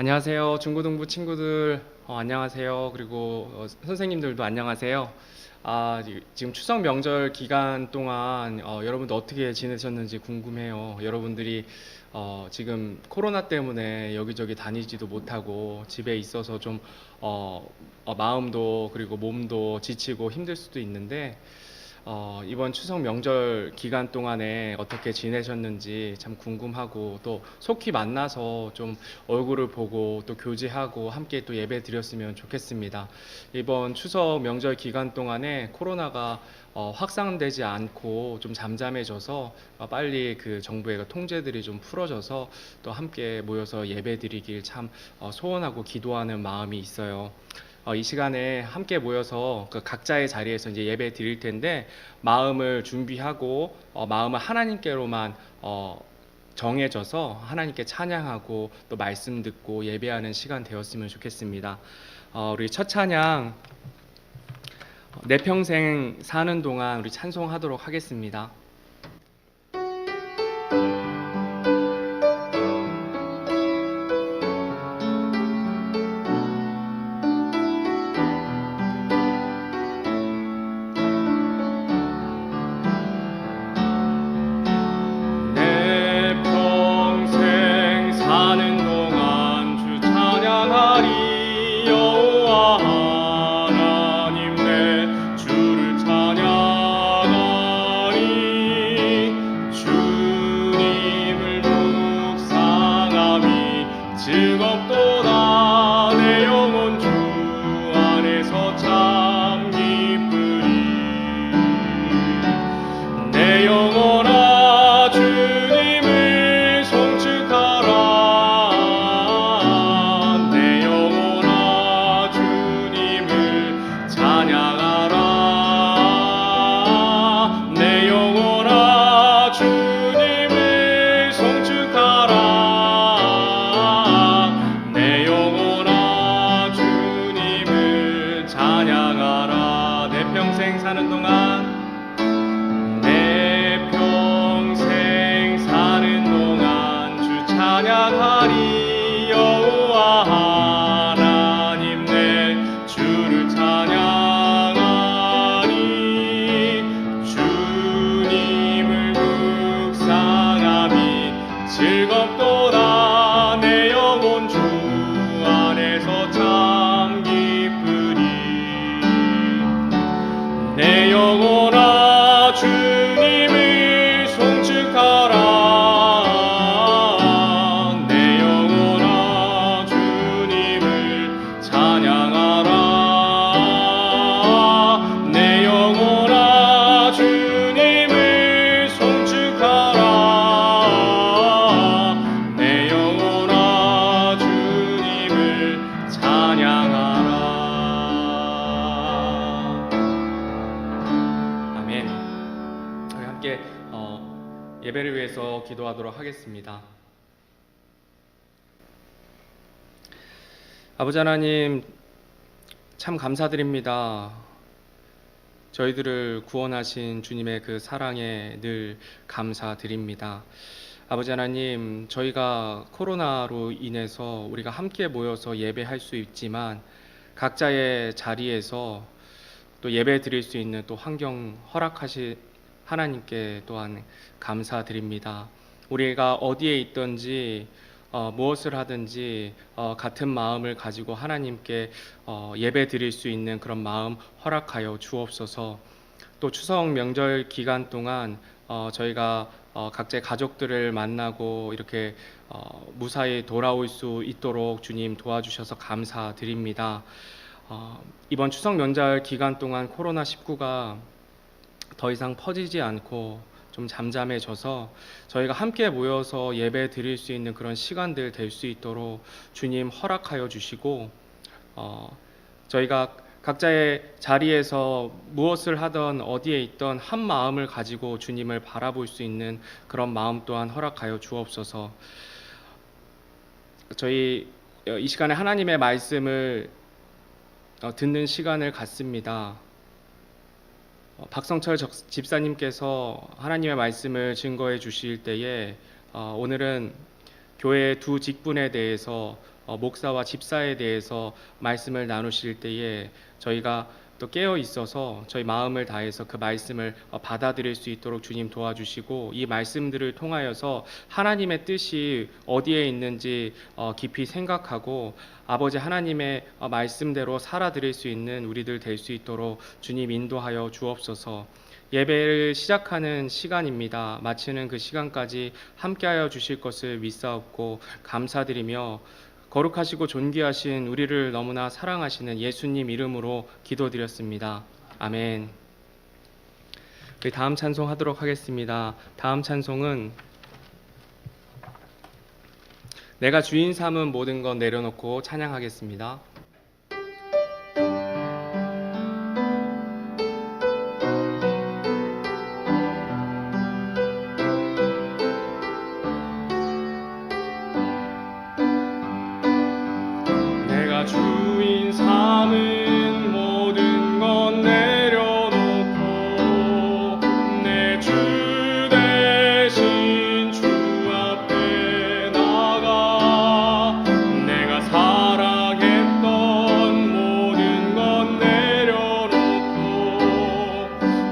안녕하세요. 중고등부 친구들, 안녕하세요. 그리고 선생님들도 안녕하세요. 지금 추석 명절 기간 동안 여러분들 어떻게 지내셨는지 궁금해요. 여러분들이 지금 코로나 때문에 여기저기 다니지도 못하고 집에 있어서 좀 마음도 그리고 몸도 지치고 힘들 수도 있는데 이번 추석 명절 기간 동안에 어떻게 지내셨는지 참 궁금하고, 또 속히 만나서 좀 얼굴을 보고 또 교제하고 함께 또 예배 드렸으면 좋겠습니다. 이번 추석 명절 기간 동안에 코로나가 확산되지 않고 좀 잠잠해져서 빨리 그 정부의 그 통제들이 좀 풀어져서 또 함께 모여서 예배 드리길 참 소원하고 기도하는 마음이 있어요. 이 시간에 함께 모여서 그 각자의 자리에서 이제 예배 드릴 텐데, 마음을 준비하고 마음을 하나님께로만 정해져서 하나님께 찬양하고 또 말씀 듣고 예배하는 시간 되었으면 좋겠습니다. 우리 첫 찬양, 내 평생 사는 동안 우리 찬송하도록 하겠습니다. 예배를 위해서 기도하도록 하겠습니다. 아버지 하나님, 참 감사드립니다. 저희들을 구원하신 주님의 그 사랑에 늘 감사드립니다. 아버지 하나님, 저희가 코로나로 인해서 우리가 함께 모여서 예배할 수 있지만 각자의 자리에서 또 예배 드릴 수 있는 또 환경 허락하신 하나님께 또한 감사드립니다. 우리가 어디에 있든지 무엇을 하든지 같은 마음을 가지고 하나님께 예배 드릴 수 있는 그런 마음 허락하여 주옵소서. 또 추석 명절 기간 동안 저희가 각자의 가족들을 만나고 이렇게 무사히 돌아올 수 있도록 주님 도와주셔서 감사드립니다. 이번 추석 명절 기간 동안 코로나19가 더 이상 퍼지지 않고 좀 잠잠해져서 저희가 함께 모여서 예배 드릴 수 있는 그런 시간들 될 수 있도록 주님 허락하여 주시고, 저희가 각자의 자리에서 무엇을 하던 어디에 있던 한 마음을 가지고 주님을 바라볼 수 있는 그런 마음 또한 허락하여 주옵소서. 저희 이 시간에 하나님의 말씀을 듣는 시간을 갖습니다. 박성철 집사님께서 하나님의 말씀을 증거해 주실 때에 오늘은 교회의 두 직분에 대해서 목사와 집사에 대해서 말씀을 나누실 때에 저희가 또 깨어 있어서 저희 마음을 다해서 그 말씀을 받아들일 수 있도록 주님 도와주시고, 이 말씀들을 통하여서 하나님의 뜻이 어디에 있는지 깊이 생각하고 아버지 하나님의 말씀대로 살아드릴 수 있는 우리들 될 수 있도록 주님 인도하여 주옵소서. 예배를 시작하는 시간입니다. 마치는 그 시간까지 함께하여 주실 것을 믿사옵고 감사드리며, 거룩하시고 존귀하신 우리를 너무나 사랑하시는 예수님 이름으로 기도드렸습니다. 아멘. 우리 다음 찬송 하도록 하겠습니다. 다음 찬송은 내가 주인 삼은 모든 것 내려놓고 찬양하겠습니다. 주인 삼은 모든 것 내려놓고 내 주 대신 주 앞에 나가 내가 사랑했던 모든 것 내려놓고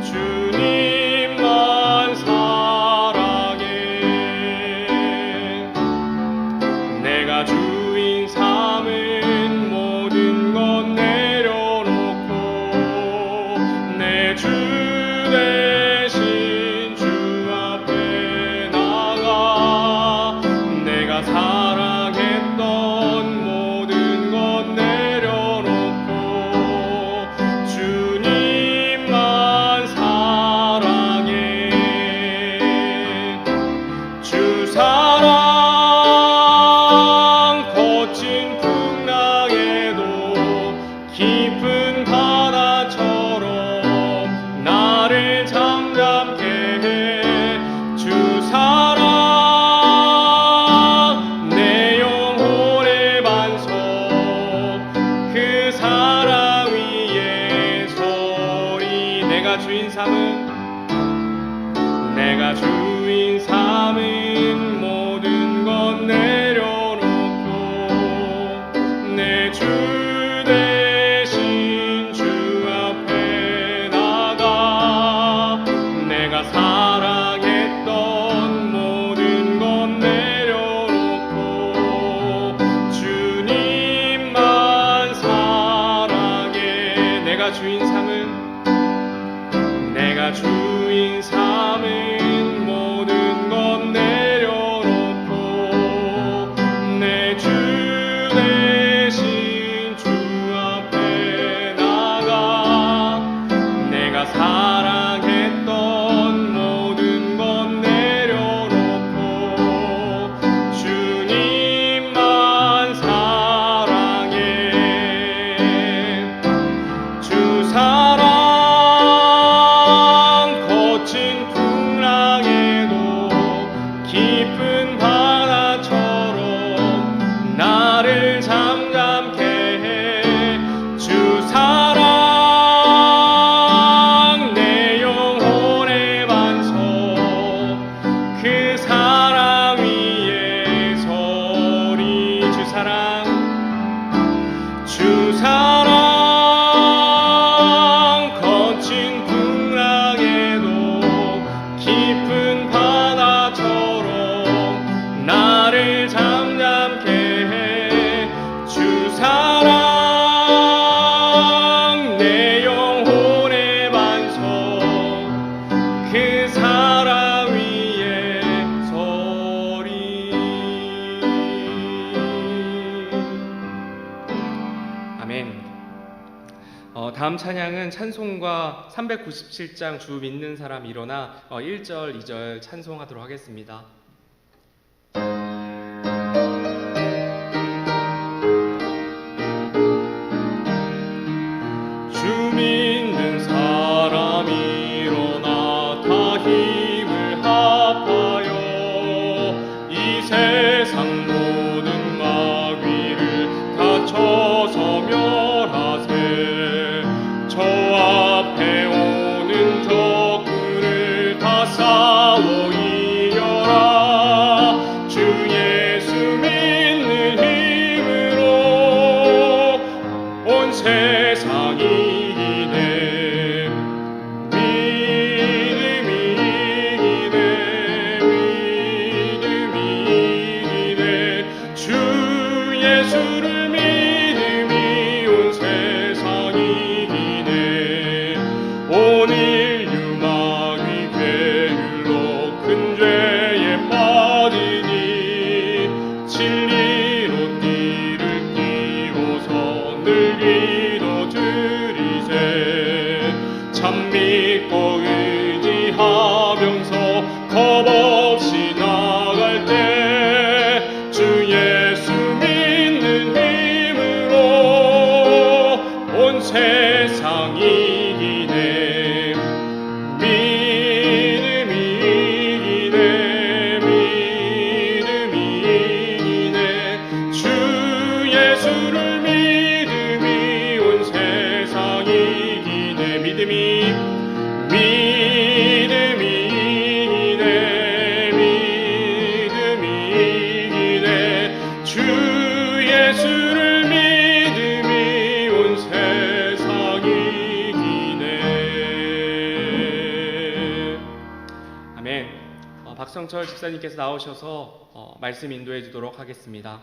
주님만 사랑해. 내가 주인 삼은 주 대신 주 앞에 나가 내가 사랑했던 모든 것 내려놓고 주님만 사랑해. 주 사랑 거친 풍랑에도 깊은 바다처럼 나를 잠잠케 해. 주 사랑 내 영혼의 반석 그 사랑 위에 서리. 내가 주인 삼은 모든 것 내려놓고 내 주 대신 주 앞에 나가 내가 사랑했던 모든 것 내려놓고 주님만 사랑해. 내가 주인 삼은 모든 것 내려놓고 내 주 대신 주 앞에 나가 내가 사랑했던 모든 것 내려놓고 주님만 사랑해. 주 사랑 거친 풍랑에도 깊은 바다처럼 나를 잠잠케 해. 주 사랑 내 영혼의 반석 그 사랑 위에 서리. 주 사랑 거친 풍랑에도 깊은 바다처럼 나를 잠잠케 해. 주 사랑 내 영혼의 반석 그 사랑 위에 서리. 아멘. 다음 찬양은 찬송가 397장 주 믿는 사람 일어나 1절, 2절 찬송하도록 하겠습니다. 주 믿는 사람 일어나 다 힘을 합하여 이 세상 모든 마귀를 다 쳐서 멸하세. 저 앞에 오는 적군을 다 싸워 이겨라. 주 예수 믿는 힘으로 박성철 집사님께서 나오셔서 말씀 인도해 주도록 하겠습니다.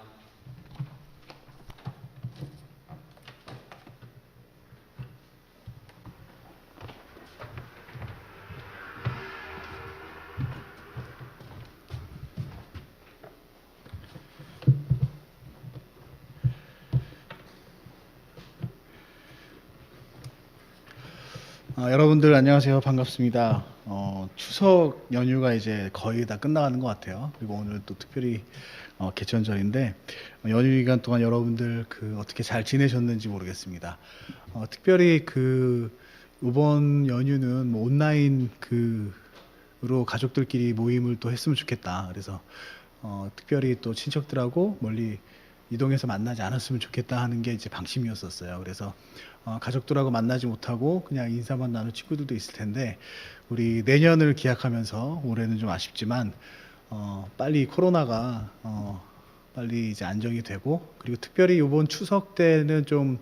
여러분들 안녕하세요. 반갑습니다. 추석 연휴가 이제 거의 다 끝나가는 것 같아요. 그리고 오늘 또 특별히 개천절인데 연휴 기간 동안 여러분들 어떻게 잘 지내셨는지 모르겠습니다. 특별히 이번 연휴는 뭐 온라인 으로 가족들끼리 모임을 또 했으면 좋겠다. 그래서 특별히 또 친척들하고 멀리 이동해서 만나지 않았으면 좋겠다 하는 게 이제 방침이었었어요. 그래서 가족들하고 만나지 못하고 그냥 인사만 나눈 친구들도 있을 텐데 우리 내년을 기약하면서 올해는 좀 아쉽지만 빨리 코로나가 빨리 이제 안정이 되고 그리고 특별히 이번 추석 때는 좀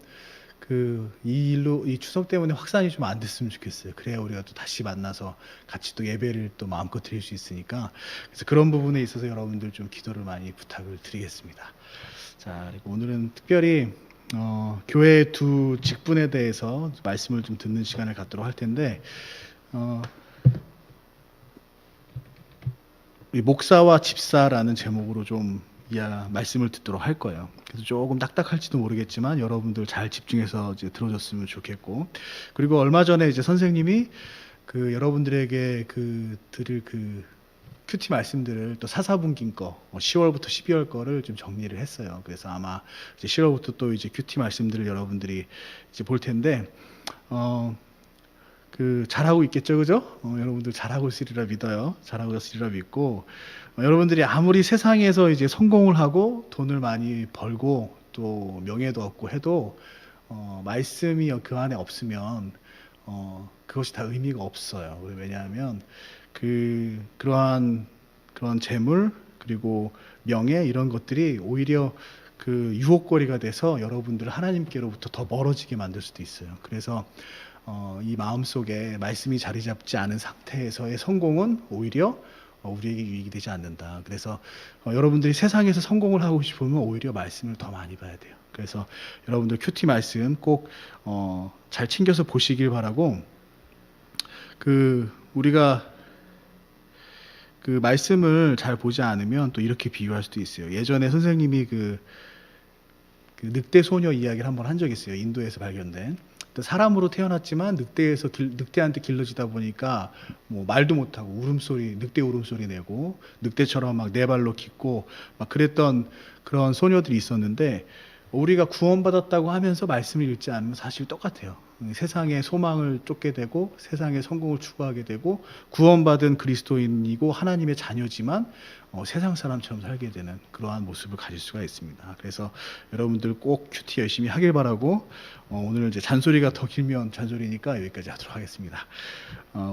이 추석 때문에 확산이 좀 안 됐으면 좋겠어요. 그래야 우리가 또 다시 만나서 같이 또 예배를 또 마음껏 드릴 수 있으니까 그래서 그런 부분에 있어서 여러분들 좀 기도를 많이 부탁을 드리겠습니다. 자, 그리고 오늘은 특별히 교회 두 직분에 대해서 말씀을 좀 듣는 시간을 갖도록 할 텐데 우리 목사와 집사라는 제목으로 좀 말씀을 듣도록 할 거예요. 그래서 조금 딱딱할지도 모르겠지만 여러분들 잘 집중해서 이제 들어줬으면 좋겠고 그리고 얼마 전에 이제 선생님이 여러분들에게 드릴 큐티 말씀들을 또 사사분기 거 10월부터 12월 거를 좀 정리를 했어요. 그래서 아마 이제 10월부터 또 이제 큐티 말씀들을 여러분들이 이제 볼 텐데 잘하고 있겠죠, 그죠? 여러분들 잘하고 있으리라 믿어요. 잘하고 있으리라 믿고 여러분들이 아무리 세상에서 이제 성공을 하고 돈을 많이 벌고 또 명예도 얻고 해도 말씀이 그 안에 없으면 그것이 다 의미가 없어요. 왜냐하면 그런 재물 그리고 명예 이런 것들이 오히려 유혹거리가 돼서 여러분들을 하나님께로부터 더 멀어지게 만들 수도 있어요. 그래서 이 마음속에 말씀이 자리 잡지 않은 상태에서의 성공은 오히려 우리에게 유익이 되지 않는다. 그래서 여러분들이 세상에서 성공을 하고 싶으면 오히려 말씀을 더 많이 봐야 돼요. 그래서 여러분들 큐티 말씀 꼭 잘 챙겨서 보시길 바라고 우리가 말씀을 잘 보지 않으면 또 이렇게 비유할 수도 있어요. 예전에 선생님이 늑대 소녀 이야기를 한번 한 적이 있어요. 인도에서 발견된. 사람으로 태어났지만 늑대한테 길러지다 보니까 뭐 말도 못하고 늑대 울음소리 내고 늑대처럼 막 네 발로 깃고 막 그랬던 그런 소녀들이 있었는데 우리가 구원받았다고 하면서 말씀을 읽지 않으면 사실 똑같아요. 세상의 소망을 쫓게 되고 세상의 성공을 추구하게 되고 구원받은 그리스도인이고 하나님의 자녀지만 세상 사람처럼 살게 되는 그러한 모습을 가질 수가 있습니다. 그래서 여러분들 꼭 큐티 열심히 하길 바라고 오늘 이제 잔소리가 더 길면 잔소리니까 여기까지 하도록 하겠습니다.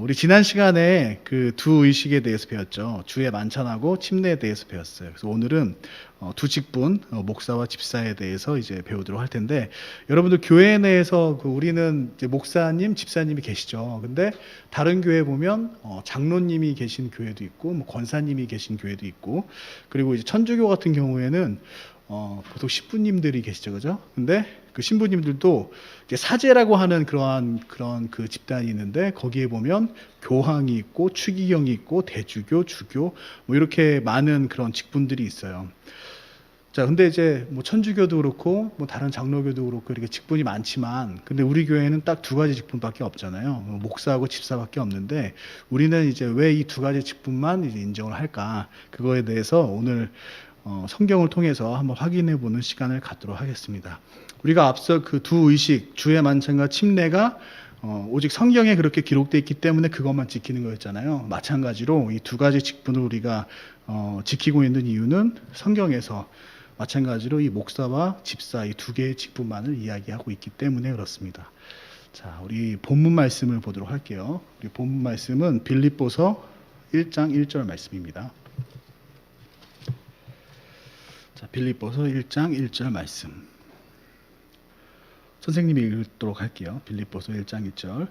우리 지난 시간에 두 의식에 대해서 배웠죠. 주의 만찬하고 침례에 대해서 배웠어요. 그래서 오늘은 두 직분 목사와 집사에 대해서 이제 배우도록 할 텐데 여러분들 교회 내에서 우리는 이제 목사님, 집사님이 계시죠. 근데 다른 교회 보면 장로님이 계신 교회도 있고 뭐 권사님이 계신 교회도 있고 그리고 이제 천주교 같은 경우에는 보통 신부님들이 계시죠, 그죠? 근데 그 신부님들도 이제 사제라고 하는 그런 집단이 있는데 거기에 보면 교황이 있고 추기경이 있고 대주교, 주교 뭐 이렇게 많은 그런 직분들이 있어요. 자, 근데 이제 뭐 천주교도 그렇고 뭐 다른 장로교도 그렇고 이렇게 직분이 많지만 근데 우리 교회는 딱 두 가지 직분밖에 없잖아요. 목사하고 집사밖에 없는데 우리는 이제 왜 이 두 가지 직분만 이제 인정을 할까? 그거에 대해서 오늘 성경을 통해서 한번 확인해 보는 시간을 갖도록 하겠습니다. 우리가 앞서 그 두 의식, 주의 만찬과 침례가 오직 성경에 그렇게 기록되어 있기 때문에 그것만 지키는 거였잖아요. 마찬가지로 이 두 가지 직분을 우리가 지키고 있는 이유는 성경에서 마찬가지로 이 목사와 집사 이 두 개의 직분만을 이야기하고 있기 때문에 그렇습니다. 자, 우리 본문 말씀을 보도록 할게요. 우리 본문 말씀은 빌립보서 1장 1절 말씀입니다. 자, 빌립보서 1장 1절 말씀. 선생님이 읽도록 할게요. 빌립보서 1장 1절.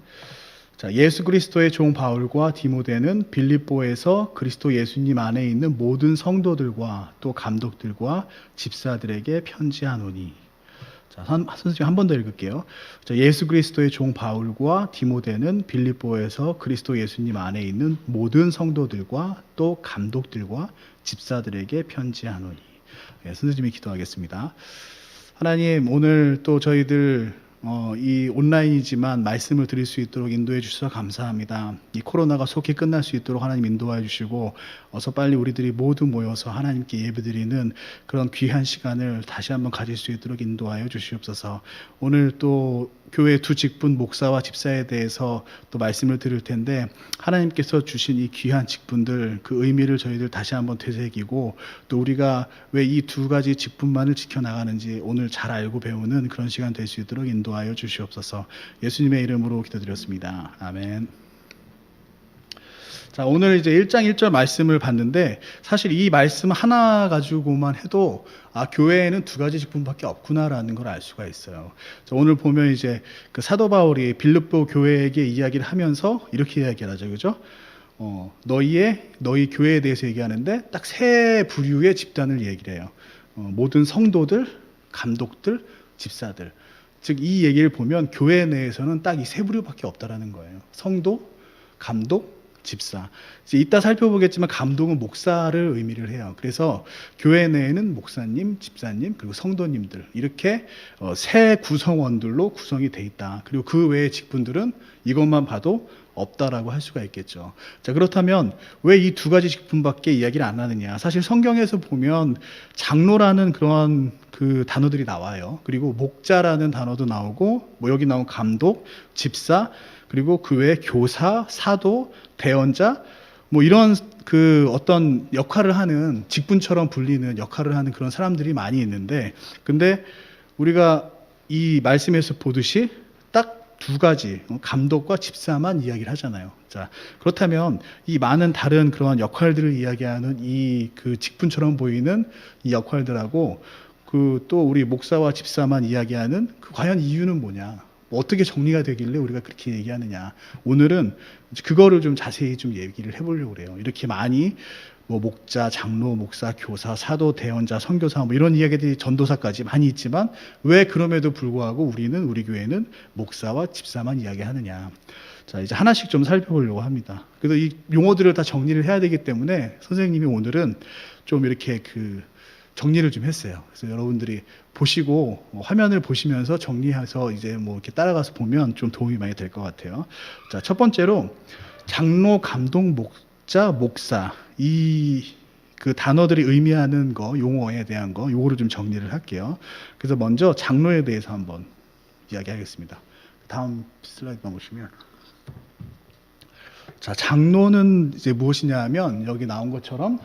자, 예수 그리스도의 종 바울과 디모데는 빌립보에서 그리스도 예수님 안에 있는 모든 성도들과 또 감독들과 집사들에게 편지하노니. 자, 선생님 한 번 더 읽을게요. 자, 예수 그리스도의 종 바울과 디모데는 빌립보에서 그리스도 예수님 안에 있는 모든 성도들과 또 감독들과 집사들에게 편지하노니. 네, 선생님이 기도하겠습니다. 하나님, 오늘 또 저희들 이 온라인이지만 말씀을 드릴 수 있도록 인도해 주셔서 감사합니다. 이 코로나가 속히 끝날 수 있도록 하나님 인도해 주시고 어서 빨리 우리들이 모두 모여서 하나님께 예배드리는 그런 귀한 시간을 다시 한번 가질 수 있도록 인도하여 주시옵소서. 오늘 또 교회 두 직분 목사와 집사에 대해서 또 말씀을 드릴 텐데 하나님께서 주신 이 귀한 직분들 그 의미를 저희들 다시 한번 되새기고 또 우리가 왜 이 두 가지 직분만을 지켜나가는지 오늘 잘 알고 배우는 그런 시간 될 수 있도록 인도하여 주시옵소서. 예수님의 이름으로 기도드렸습니다. 아멘. 자, 오늘 이제 1장 1절 말씀을 봤는데 사실 이 말씀 하나 가지고만 해도 교회에는 두 가지 직분밖에 없구나라는 걸 알 수가 있어요. 자, 오늘 보면 이제 그 사도 바울이 빌립보 교회에게 이야기를 하면서 이렇게 이야기를 하죠. 그죠? 너희 교회에 대해서 얘기하는데 딱 세 부류의 집단을 얘기를 해요. 모든 성도들, 감독들, 집사들. 즉 이 얘기를 보면 교회 내에서는 딱 이 세 부류밖에 없다라는 거예요. 성도, 감독, 집사. 이제 이따 살펴보겠지만 감독은 목사를 의미를 해요. 그래서 교회 내에는 목사님, 집사님, 그리고 성도님들 이렇게 세 구성원들로 구성이 돼 있다. 그리고 그 외의 직분들은 이것만 봐도 없다라고 할 수가 있겠죠. 자, 그렇다면 왜 이 두 가지 직분밖에 이야기를 안 하느냐? 사실 성경에서 보면 장로라는 그런 그 단어들이 나와요. 그리고 목자라는 단어도 나오고 뭐 여기 나온 감독, 집사, 그리고 그 외에 교사, 사도, 대언자 뭐 이런 그 어떤 역할을 하는 직분처럼 불리는 역할을 하는 그런 사람들이 많이 있는데 근데 우리가 이 말씀에서 보듯이 딱 두 가지 감독과 집사만 이야기를 하잖아요. 자, 그렇다면 이 많은 다른 그런 역할들을 이야기하는 이 그 직분처럼 보이는 이 역할들하고 그 또 우리 목사와 집사만 이야기하는 그 과연 이유는 뭐냐? 어떻게 정리가 되길래 우리가 그렇게 얘기하느냐. 오늘은 그거를 좀 자세히 좀 얘기를 해보려고 그래요. 이렇게 많이 뭐 목자, 장로, 목사, 교사, 사도, 대언자, 선교사 뭐 이런 이야기들이 전도사까지 많이 있지만 왜 그럼에도 불구하고 우리 교회는 목사와 집사만 이야기하느냐. 자, 이제 하나씩 좀 살펴보려고 합니다. 그래서 이 용어들을 다 정리를 해야 되기 때문에 선생님이 오늘은 좀 이렇게 그 정리를 좀 했어요. 그래서 여러분들이 보시고 화면을 보시면서 정리해서 이제 뭐 이렇게 따라가서 보면 좀 도움이 많이 될 것 같아요. 자, 첫 번째로 장로, 감독, 목자, 목사 이 그 단어들이 의미하는 거, 용어에 대한 거, 요거를 좀 정리를 할게요. 그래서 먼저 장로에 대해서 한번 이야기하겠습니다. 다음 슬라이드만 보시면. 자, 장로는 이제 무엇이냐 하면 여기 나온 것처럼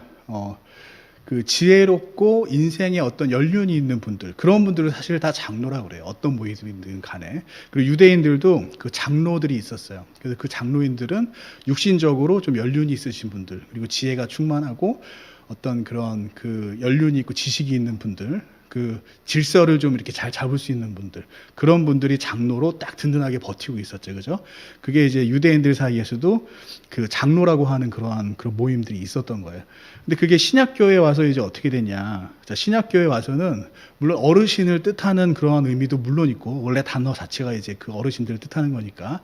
그 지혜롭고 인생에 어떤 연륜이 있는 분들 그런 분들을 사실 다 장로라고 그래요. 어떤 모임이든 간에. 그리고 유대인들도 그 장로들이 있었어요. 그래서 그 장로인들은 육신적으로 좀 연륜이 있으신 분들 그리고 지혜가 충만하고 어떤 그런 그 연륜이 있고 지식이 있는 분들 그 질서를 좀 이렇게 잘 잡을 수 있는 분들 그런 분들이 장로로 딱 든든하게 버티고 있었죠. 그죠? 그게 이제 유대인들 사이에서도 그 장로라고 하는 그런 모임들이 있었던 거예요. 근데 그게 신약교회에 와서 이제 어떻게 됐냐. 자, 신약교회에 와서는 물론 어르신을 뜻하는 그런 의미도 물론 있고 원래 단어 자체가 이제 그 어르신들을 뜻하는 거니까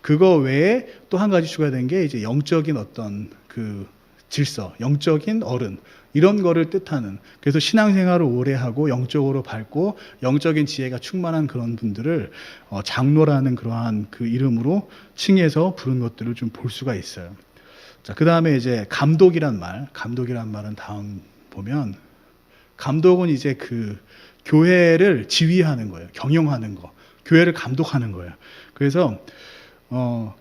그거 외에 또 한 가지 추가된 게 이제 영적인 어떤 그 질서, 영적인 어른 이런 거를 뜻하는 그래서 신앙생활을 오래 하고 영적으로 밝고 영적인 지혜가 충만한 그런 분들을 장로라는 그러한 그 이름으로 칭해서 부른 것들을 좀 볼 수가 있어요. 자, 그 다음에 이제 감독이란 말은 다음 보면 감독은 이제 그 교회를 지휘하는 거예요. 경영하는 거, 교회를 감독하는 거예요. 그래서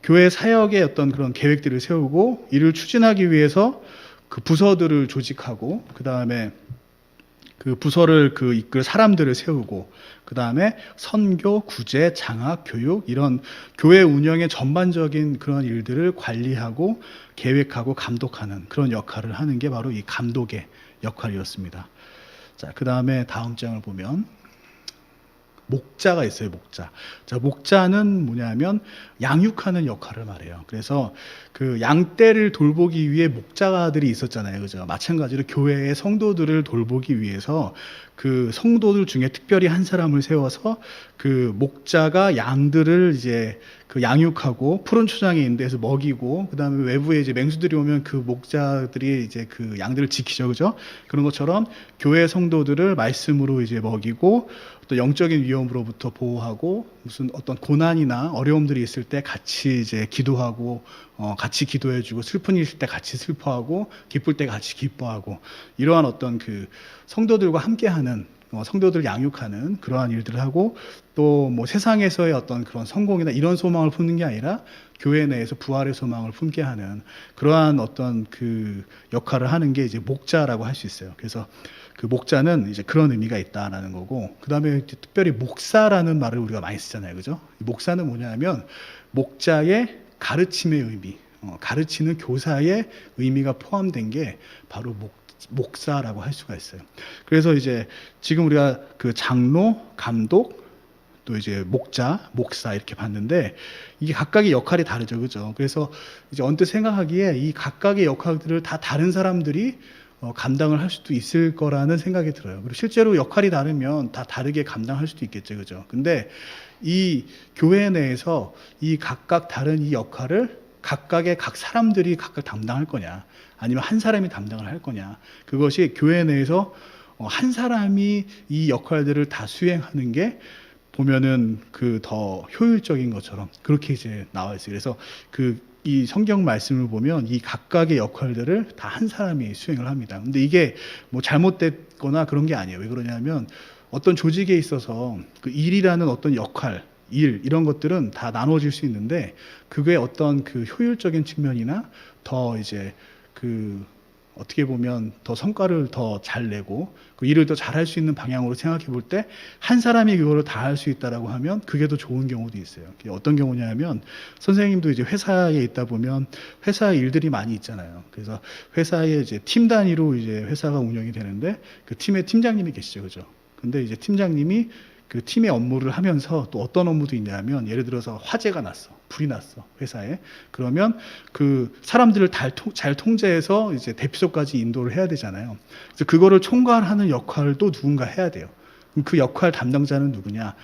교회 사역의 어떤 그런 계획들을 세우고 이를 추진하기 위해서 그 부서들을 조직하고 그 다음에 그 부서를 그 이끌 사람들을 세우고 그 다음에 선교, 구제, 장학, 교육 이런 교회 운영의 전반적인 그런 일들을 관리하고 계획하고 감독하는 그런 역할을 하는 게 바로 이 감독의 역할이었습니다. 자, 그 다음에 다음 장을 보면 목자가 있어요, 목자. 자, 목자는 뭐냐면 양육하는 역할을 말해요. 그래서 그 양떼를 돌보기 위해 목자들이 있었잖아요. 그죠? 마찬가지로 교회의 성도들을 돌보기 위해서 그 성도들 중에 특별히 한 사람을 세워서 그 목자가 양들을 이제 그 양육하고 푸른 초장에 있는 데서 먹이고, 그다음에 외부에 이제 맹수들이 오면 그 목자들이 이제 그 양들을 지키죠. 그죠? 그런 것처럼 교회 성도들을 말씀으로 이제 먹이고, 또 영적인 위험으로부터 보호하고, 무슨 어떤 고난이나 어려움들이 있을 때 같이 이제 기도하고, 같이 기도해주고, 슬픈 일 있을 때 같이 슬퍼하고, 기쁠 때 같이 기뻐하고, 이러한 어떤 그 성도들과 함께하는, 성도들 양육하는 그러한 일들을 하고, 또 뭐 세상에서의 어떤 그런 성공이나 이런 소망을 품는 게 아니라 교회 내에서 부활의 소망을 품게 하는 그러한 어떤 그 역할을 하는 게 이제 목자라고 할 수 있어요. 그래서 그 목자는 이제 그런 의미가 있다라는 거고, 그 다음에 특별히 목사라는 말을 우리가 많이 쓰잖아요. 그죠? 목사는 뭐냐면 목자의 가르침의 의미, 가르치는 교사의 의미가 포함된 게 바로 목사라고 할 수가 있어요. 그래서 이제 지금 우리가 그 장로, 감독, 또 이제 목자, 목사 이렇게 봤는데 이게 각각의 역할이 다르죠. 그죠? 그래서 이제 언뜻 생각하기에 이 각각의 역할들을 다 다른 사람들이 감당을 할 수도 있을 거라는 생각이 들어요. 그리고 실제로 역할이 다르면 다 다르게 감당할 수도 있겠죠. 그죠? 근데 이 교회 내에서 이 각각 다른 이 역할을 각각의 각 사람들이 각각 담당할 거냐, 아니면 한 사람이 담당을 할 거냐, 그것이 교회 내에서 한 사람이 이 역할들을 다 수행하는 게 보면은 그 더 효율적인 것처럼 그렇게 이제 나와 있어요. 그래서 이 성경 말씀을 보면 이 각각의 역할들을 다 한 사람이 수행을 합니다. 근데 이게 뭐 잘못됐거나 그런 게 아니에요. 왜 그러냐면 어떤 조직에 있어서 그 일이라는 어떤 역할, 일 이런 것들은 다 나눠질 수 있는데, 그게 어떤 그 효율적인 측면이나 더 이제 그 어떻게 보면 더 성과를 더 잘 내고 그 일을 더 잘할 수 있는 방향으로 생각해 볼 때 한 사람이 그거를 다 할 수 있다라고 하면 그게 더 좋은 경우도 있어요. 그게 어떤 경우냐면 선생님도 이제 회사에 있다 보면 회사에 일들이 많이 있잖아요. 그래서 회사에 이제 팀 단위로 이제 회사가 운영이 되는데 그 팀의 팀장님이 계시죠. 그죠? 근데 이제 팀장님이 그 팀의 업무를 하면서 또 어떤 업무도 있냐면, 예를 들어서 화재가 났어. 불이 났어. 회사에. 그러면 그 사람들을 잘 통제해서 이제 대피소까지 인도를 해야 되잖아요. 그래서 그거를 총괄하는 역할을 또 누군가 해야 돼요. 그럼 그 역할 담당자는 누구냐?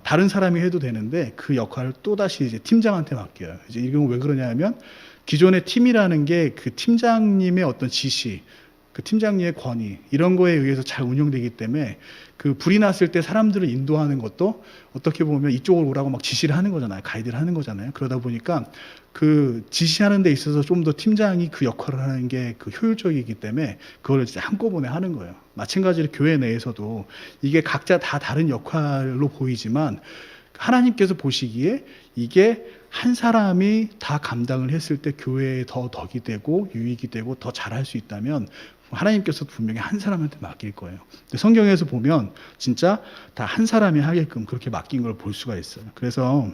다른 사람이 해도 되는데 그 역할을 또다시 이제 팀장한테 맡겨요. 이제 이건 왜 그러냐면 기존의 팀이라는 게 그 팀장님의 어떤 지시, 그 팀장님의 권위 이런 거에 의해서 잘 운영되기 때문에 그 불이 났을 때 사람들을 인도하는 것도 어떻게 보면 이쪽으로 오라고 막 지시를 하는 거잖아요. 가이드를 하는 거잖아요. 그러다 보니까 그 지시하는 데 있어서 좀 더 팀장이 그 역할을 하는 게 그 효율적이기 때문에 그걸 이제 한꺼번에 하는 거예요. 마찬가지로 교회 내에서도 이게 각자 다 다른 역할로 보이지만 하나님께서 보시기에 이게 한 사람이 다 감당을 했을 때 교회에 더 덕이 되고 유익이 되고 더 잘할 수 있다면 하나님께서 분명히 한 사람한테 맡길 거예요. 근데 성경에서 보면 진짜 다 한 사람이 하게끔 그렇게 맡긴 걸 볼 수가 있어요. 그래서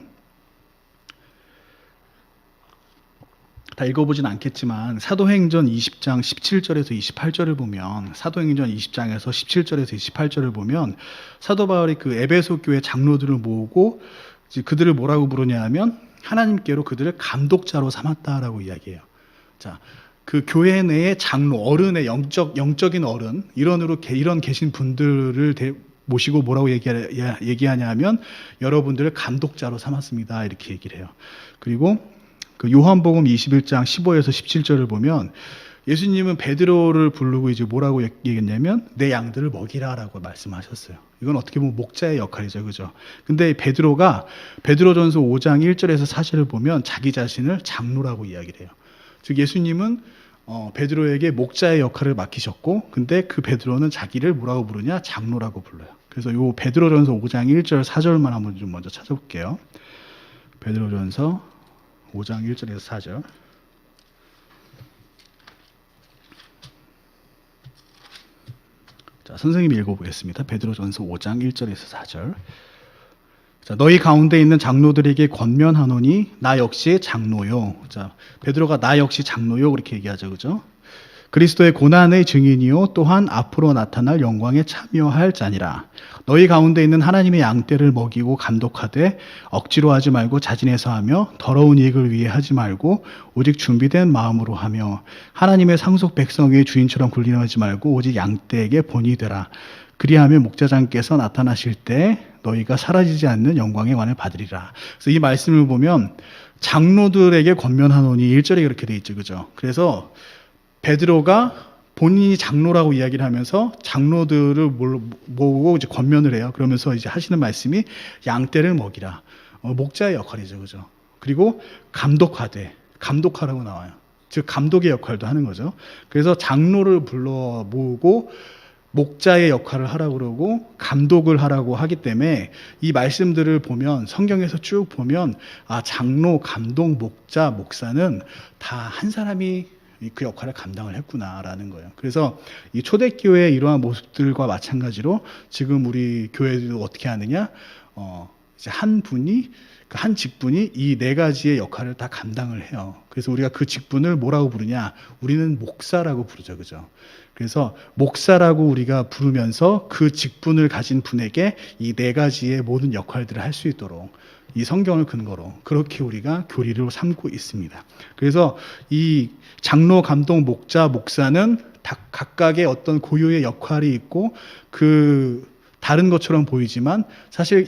다 읽어보진 않겠지만 사도행전 20장 17절에서 28절을 보면, 사도행전 20장에서 17절에서 28절을 보면 사도 바울이 그 에베소 교회 장로들을 모으고 그들을 뭐라고 부르냐 하면 하나님께로 그들을 감독자로 삼았다라고 이야기해요. 자, 그 교회 내의 장로, 어른의 영적인 어른, 이런 계신 분들을 모시고 뭐라고 얘기하냐 하면 여러분들을 감독자로 삼았습니다. 이렇게 얘기를 해요. 그리고 그 요한복음 21장 15에서 17절을 보면 예수님은 베드로를 부르고 이제 뭐라고 얘기했냐면 내 양들을 먹이라라고 말씀하셨어요. 이건 어떻게 보면 목자의 역할이죠. 그죠? 근데 베드로전서 5장 1절에서 4절을 보면 자기 자신을 장로라고 이야기를 해요. 즉 예수님은 베드로에게 목자의 역할을 맡기셨고, 근데 그 베드로는 자기를 뭐라고 부르냐? 장로라고 불러요. 그래서 요 베드로전서 5장 1절 4절만 한번 좀 먼저 찾아볼게요. 베드로전서 5장 1절에서 4절. 자, 선생님이 읽어보겠습니다. 베드로전서 5장 1절에서 4절. 자, 너희 가운데 있는 장로들에게 권면하노니 나 역시 장로요. 자, 베드로가 나 역시 장로요 그렇게 얘기하죠, 그죠? 그리스도의 고난의 증인이요 또한 앞으로 나타날 영광에 참여할 자니라. 너희 가운데 있는 하나님의 양떼를 먹이고 감독하되 억지로 하지 말고 자진해서 하며 더러운 이익을 위해 하지 말고 오직 준비된 마음으로 하며 하나님의 상속 백성의 주인처럼 군림하지 말고 오직 양떼에게 본이 되라. 그리하면 목자장께서 나타나실 때 너희가 사라지지 않는 영광의 관을 받으리라. 그래서 이 말씀을 보면 장로들에게 권면하노니 1절에 그렇게 돼 있죠. 그죠? 그래서 베드로가 본인이 장로라고 이야기를 하면서 장로들을 모으고 이제 권면을 해요. 그러면서 이제 하시는 말씀이 양떼를 먹이라. 목자의 역할이죠. 그죠? 그리고 감독하라고 나와요. 즉, 감독의 역할도 하는 거죠. 그래서 장로를 불러 모으고 목자의 역할을 하라고 그러고 감독을 하라고 하기 때문에 이 말씀들을 보면 성경에서 쭉 보면 장로, 감독, 목자, 목사는 다 한 사람이 그 역할을 감당을 했구나라는 거예요. 그래서 이 초대교회의 이러한 모습들과 마찬가지로 지금 우리 교회도 어떻게 하느냐, 이제 한 분이 한 직분이 이 네 가지의 역할을 다 감당을 해요. 그래서 우리가 그 직분을 뭐라고 부르냐? 우리는 목사라고 부르죠, 그죠? 그래서 목사라고 우리가 부르면서 그 직분을 가진 분에게 이 네 가지의 모든 역할들을 할 수 있도록 이 성경을 근거로 그렇게 우리가 교리를 삼고 있습니다. 그래서 이 장로, 감독, 목자, 목사는 각각의 어떤 고유의 역할이 있고 그 다른 것처럼 보이지만 사실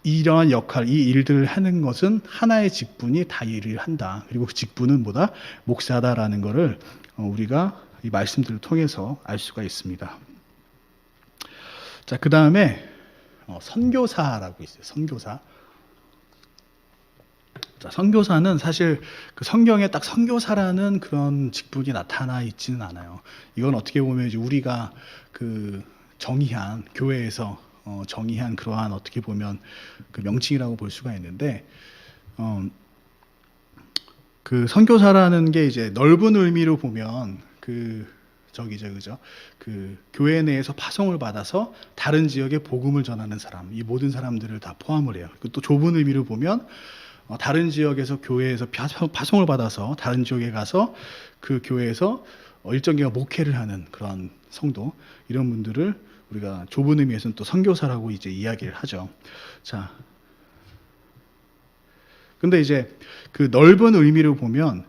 이러한 역할, 이 일들을 하는 것은 하나의 직분이 다 일을 한다. 그리고 그 직분은 뭐다? 목사다라는 것을 우리가 이 말씀들을 통해서 알 수가 있습니다. 자, 그 다음에 선교사라고 있어요. 선교사. 자, 선교사는 사실 그 성경에 딱 선교사라는 그런 직분이 나타나 있지는 않아요. 이건 어떻게 보면 이제 우리가 그 정의한 교회에서 정의한 그러한 어떻게 보면 그 명칭이라고 볼 수가 있는데, 그 선교사라는 게 이제 넓은 의미로 보면 그죠? 그 교회 내에서 파송을 받아서 다른 지역에 복음을 전하는 사람, 이 모든 사람들을 다 포함을 해요. 또 좁은 의미로 보면 다른 지역에서 교회에서 파송을 받아서 다른 지역에 가서 그 교회에서 일정 기간 목회를 하는 그런 성도, 이런 분들을 우리가 좁은 의미에서는 또 선교사라고 이제 이야기를 하죠. 자, 근데 이제 그 넓은 의미로 보면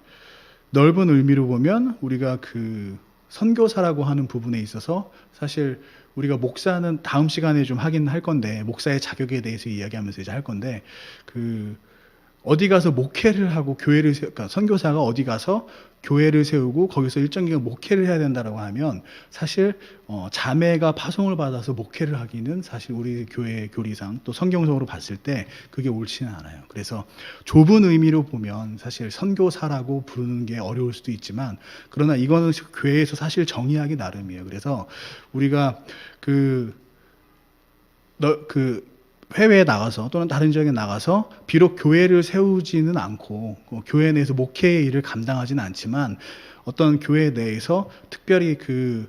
우리가 그 선교사라고 하는 부분에 있어서 사실 우리가 목사는 다음 시간에 좀 하긴 할 건데, 목사의 자격에 대해서 이야기하면서 이제 할 건데, 그 어디 가서 목회를 하고 그러니까 선교사가 어디 가서 교회를 세우고 거기서 일정 기간 목회를 해야 된다라고 하면 사실 자매가 파송을 받아서 목회를 하기는 사실 우리 교회 교리상 또 성경적으로 봤을 때 그게 옳지는 않아요. 그래서 좁은 의미로 보면 사실 선교사라고 부르는 게 어려울 수도 있지만, 그러나 이거는 교회에서 사실 정의하기 나름이에요. 그래서 우리가 해외에 나가서 또는 다른 지역에 나가서 비록 교회를 세우지는 않고 교회 내에서 목회의 일을 감당하지는 않지만 어떤 교회 내에서 특별히 그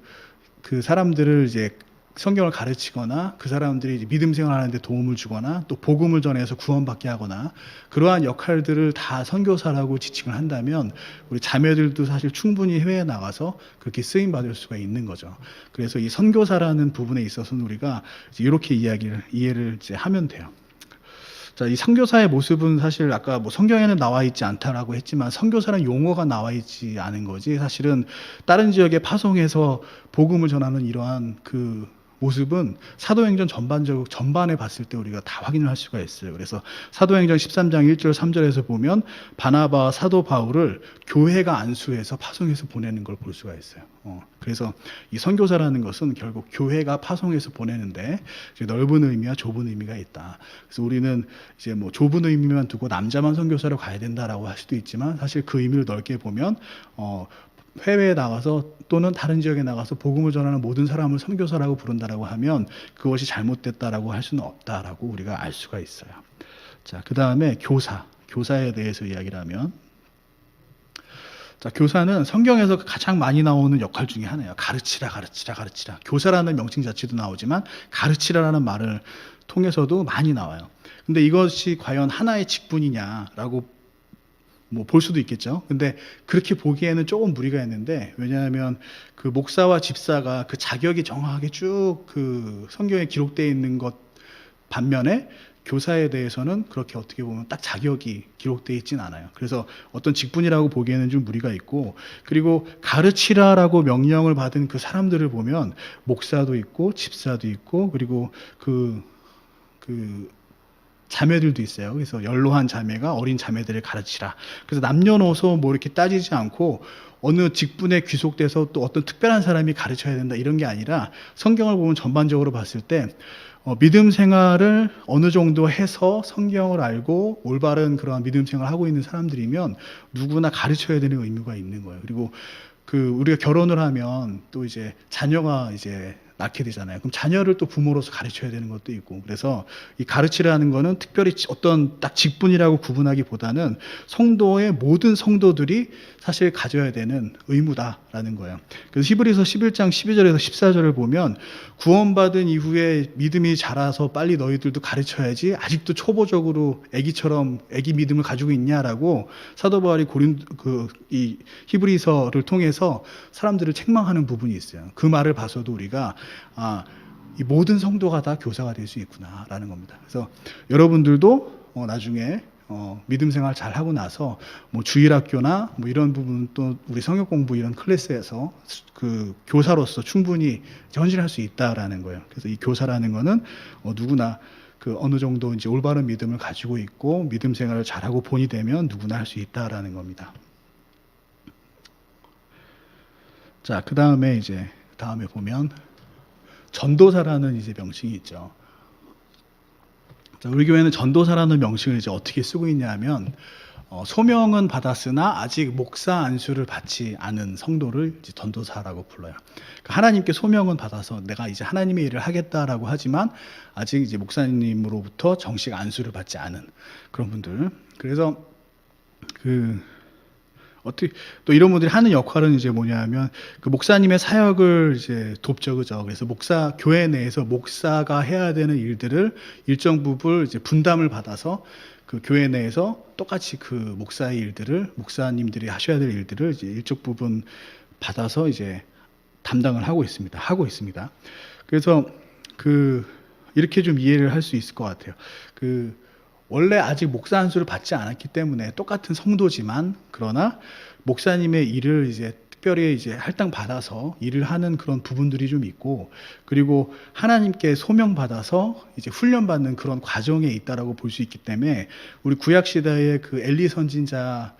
사람들을 이제 성경을 가르치거나 그 사람들이 이제 믿음 생활하는 데 도움을 주거나 또 복음을 전해서 구원받게 하거나 그러한 역할들을 다 선교사라고 지칭을 한다면 우리 자매들도 사실 충분히 해외에 나가서 그렇게 쓰임 받을 수가 있는 거죠. 그래서 이 선교사라는 부분에 있어서는 우리가 이렇게 이해를 이제 하면 돼요. 자, 이 선교사의 모습은 사실 아까 뭐 성경에는 나와 있지 않다라고 했지만 선교사라는 용어가 나와 있지 않은 거지, 사실은 다른 지역에 파송해서 복음을 전하는 이러한 그 모습은 사도행전 전반에 봤을 때 우리가 다 확인을 할 수가 있어요. 그래서 사도행전 13장 1절 3절에서 보면 바나바와 사도 바울을 교회가 안수해서 파송해서 보내는 걸 볼 수가 있어요. 그래서 이 선교사라는 것은 결국 교회가 파송해서 보내는데 이제 넓은 의미와 좁은 의미가 있다. 그래서 우리는 이제 뭐 좁은 의미만 두고 남자만 선교사로 가야 된다라고 할 수도 있지만 사실 그 의미를 넓게 보면 해외에 나가서 또는 다른 지역에 나가서 복음을 전하는 모든 사람을 선교사라고 부른다라고 하면 그것이 잘못됐다라고 할 수는 없다라고 우리가 알 수가 있어요. 자, 그 다음에 교사에 대해서 이야기를 하면, 자, 교사는 성경에서 가장 많이 나오는 역할 중에 하나예요. 가르치라. 교사라는 명칭 자체도 나오지만 가르치라라는 말을 통해서도 많이 나와요. 근데 이것이 과연 하나의 직분이냐라고 뭐 볼 수도 있겠죠. 근데 그렇게 보기에는 조금 무리가 있는데, 왜냐하면 그 목사와 집사가 그 자격이 정확하게 쭉 그 성경에 기록되어 있는 것 반면에 교사에 대해서는 그렇게 어떻게 보면 딱 자격이 기록되어 있진 않아요. 그래서 어떤 직분이라고 보기에는 좀 무리가 있고, 그리고 가르치라라고 명령을 받은 그 사람들을 보면 목사도 있고 집사도 있고, 그리고 그 자매들도 있어요. 그래서 연로한 자매가 어린 자매들을 가르치라. 그래서 남녀노소 뭐 이렇게 따지지 않고 어느 직분에 귀속돼서 또 어떤 특별한 사람이 가르쳐야 된다 이런 게 아니라, 성경을 보면 전반적으로 봤을 때 믿음 생활을 어느 정도 해서 성경을 알고 올바른 그러한 믿음 생활을 하고 있는 사람들이면 누구나 가르쳐야 되는 의무가 있는 거예요. 그리고 우리가 결혼을 하면 또 이제 자녀가 이제 낳게 되잖아요. 그럼 자녀를 또 부모로서 가르쳐야 되는 것도 있고, 그래서 이 가르치라는 거는 특별히 어떤 딱 직분이라고 구분하기보다는 성도의 모든 성도들이 사실 가져야 되는 의무다라는 거예요. 그래서 히브리서 11장 12절에서 14절을 보면, 구원받은 이후에 믿음이 자라서 빨리 너희들도 가르쳐야지 아직도 초보적으로 애기처럼 애기 믿음을 가지고 있냐라고 사도 바울이 이 히브리서를 통해서 사람들을 책망하는 부분이 있어요. 그 말을 봐서도 우리가 이 모든 성도가 다 교사가 될 수 있구나라는 겁니다. 그래서 여러분들도 나중에 믿음 생활 잘 하고 나서 뭐 주일학교나 뭐 이런 부분, 또 우리 성역 공부 이런 클래스에서 그 교사로서 충분히 헌신할 수 있다라는 거예요. 그래서 이 교사라는 거는 누구나 그 어느 정도 이제 올바른 믿음을 가지고 있고 믿음 생활을 잘하고 본이 되면 누구나 할 수 있다라는 겁니다. 자, 그 다음에 보면 전도사라는 이제 명칭이 있죠. 자, 우리 교회는 전도사라는 명칭을 이제 어떻게 쓰고 있냐면, 소명은 받았으나 아직 목사 안수를 받지 않은 성도를 이제 전도사라고 불러요. 그러니까 하나님께 소명은 받아서 내가 이제 하나님의 일을 하겠다라고 하지만 아직 이제 목사님으로부터 정식 안수를 받지 않은 그런 분들. 그래서 어떻게 또 이런 분들이 하는 역할은 이제 뭐냐면, 그 목사님의 사역을 이제 돕죠, 그죠? 그래서 교회 내에서 목사가 해야 되는 일들을 일정 부분 이제 분담을 받아서 그 교회 내에서 똑같이 그 목사의 일들을, 목사님들이 하셔야 될 일들을 이제 일정 부분 받아서 이제 담당을 하고 있습니다. 그래서 이렇게 좀 이해를 할 수 있을 것 같아요. 원래 아직 목사 안수를 받지 않았기 때문에 똑같은 성도지만, 그러나 목사님의 일을 이제 특별히 이제 할당 받아서 일을 하는 그런 부분들이 좀 있고, 그리고 하나님께 소명 받아서 이제 훈련 받는 그런 과정에 있다라고 볼 수 있기 때문에, 우리 구약 시대의 그 엘리 선지자에게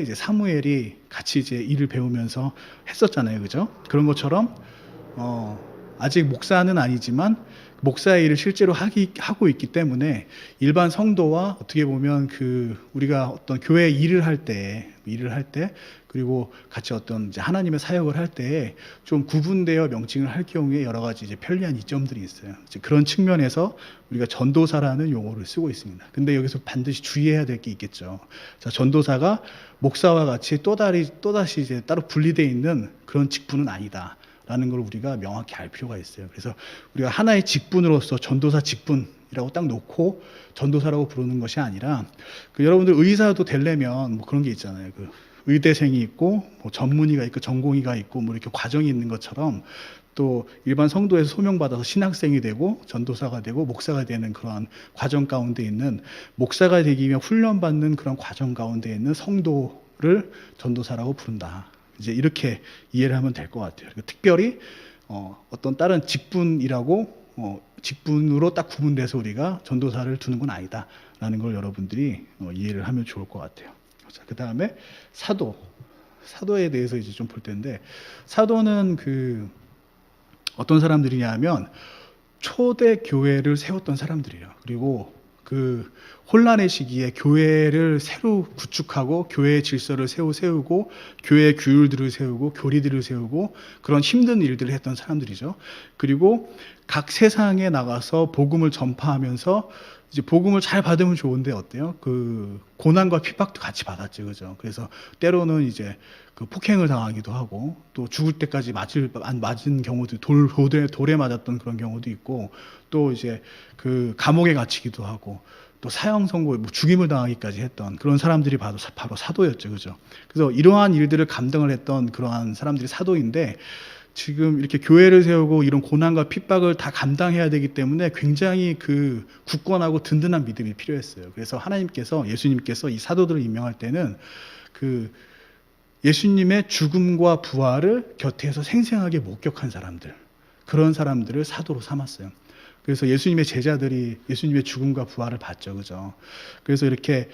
이제 사무엘이 같이 이제 일을 배우면서 했었잖아요, 그죠? 그런 것처럼 아직 목사는 아니지만 목사의 일을 실제로 하고 있기 때문에, 일반 성도와 어떻게 보면 우리가 어떤 교회 일을 할 때, 그리고 같이 어떤 이제 하나님의 사역을 할 때 좀 구분되어 명칭을 할 경우에 여러 가지 이제 편리한 이점들이 있어요. 이제 그런 측면에서 우리가 전도사라는 용어를 쓰고 있습니다. 근데 여기서 반드시 주의해야 될 게 있겠죠. 자, 전도사가 목사와 같이 또다시 이제 따로 분리되어 있는 그런 직분은 아니다 라는 걸 우리가 명확히 알 필요가 있어요. 그래서 우리가 하나의 직분으로서 전도사 직분이라고 딱 놓고 전도사라고 부르는 것이 아니라, 여러분들 의사도 되려면 뭐 그런 게 있잖아요. 의대생이 있고 뭐 전문의가 있고 전공의가 있고 뭐 이렇게 과정이 있는 것처럼, 또 일반 성도에서 소명받아서 신학생이 되고 전도사가 되고 목사가 되는 그러한 과정 가운데 있는, 목사가 되기 위해 훈련받는 그런 과정 가운데 있는 성도를 전도사라고 부른다. 이제 이렇게 이해를 하면 될 것 같아요. 특별히 어떤 다른 직분으로 딱 구분돼서 우리가 전도사를 두는 건 아니다라는 걸 여러분들이 이해를 하면 좋을 것 같아요. 자, 그 다음에 사도에 대해서 이제 좀 볼 텐데, 사도는 어떤 사람들이냐면 초대 교회를 세웠던 사람들이에요. 그리고 혼란의 시기에 교회를 새로 구축하고 교회의 질서를 세우고 교회의 규율들을 세우고 교리들을 세우고 그런 힘든 일들을 했던 사람들이죠. 그리고 각 세상에 나가서 복음을 전파하면서, 이제 복음을 잘 받으면 좋은데 어때요? 고난과 핍박도 같이 받았죠, 그죠? 그래서 때로는 이제 폭행을 당하기도 하고, 또 죽을 때까지 맞은 경우도, 돌에 맞았던 그런 경우도 있고, 또 이제 감옥에 갇히기도 하고, 또 사형 선고, 뭐 죽임을 당하기까지 했던 그런 사람들이 바로 사도였죠, 그죠? 그래서 이러한 일들을 감당을 했던 그러한 사람들이 사도인데 지금 이렇게 교회를 세우고 이런 고난과 핍박을 다 감당해야 되기 때문에 굉장히 그 굳건하고 든든한 믿음이 필요했어요. 그래서 하나님께서 예수님께서 이 사도들을 임명할 때는 그 예수님의 죽음과 부활을 곁에서 생생하게 목격한 사람들, 그런 사람들을 사도로 삼았어요. 그래서 예수님의 제자들이 예수님의 죽음과 부활을 봤죠, 그죠? 그래서 이렇게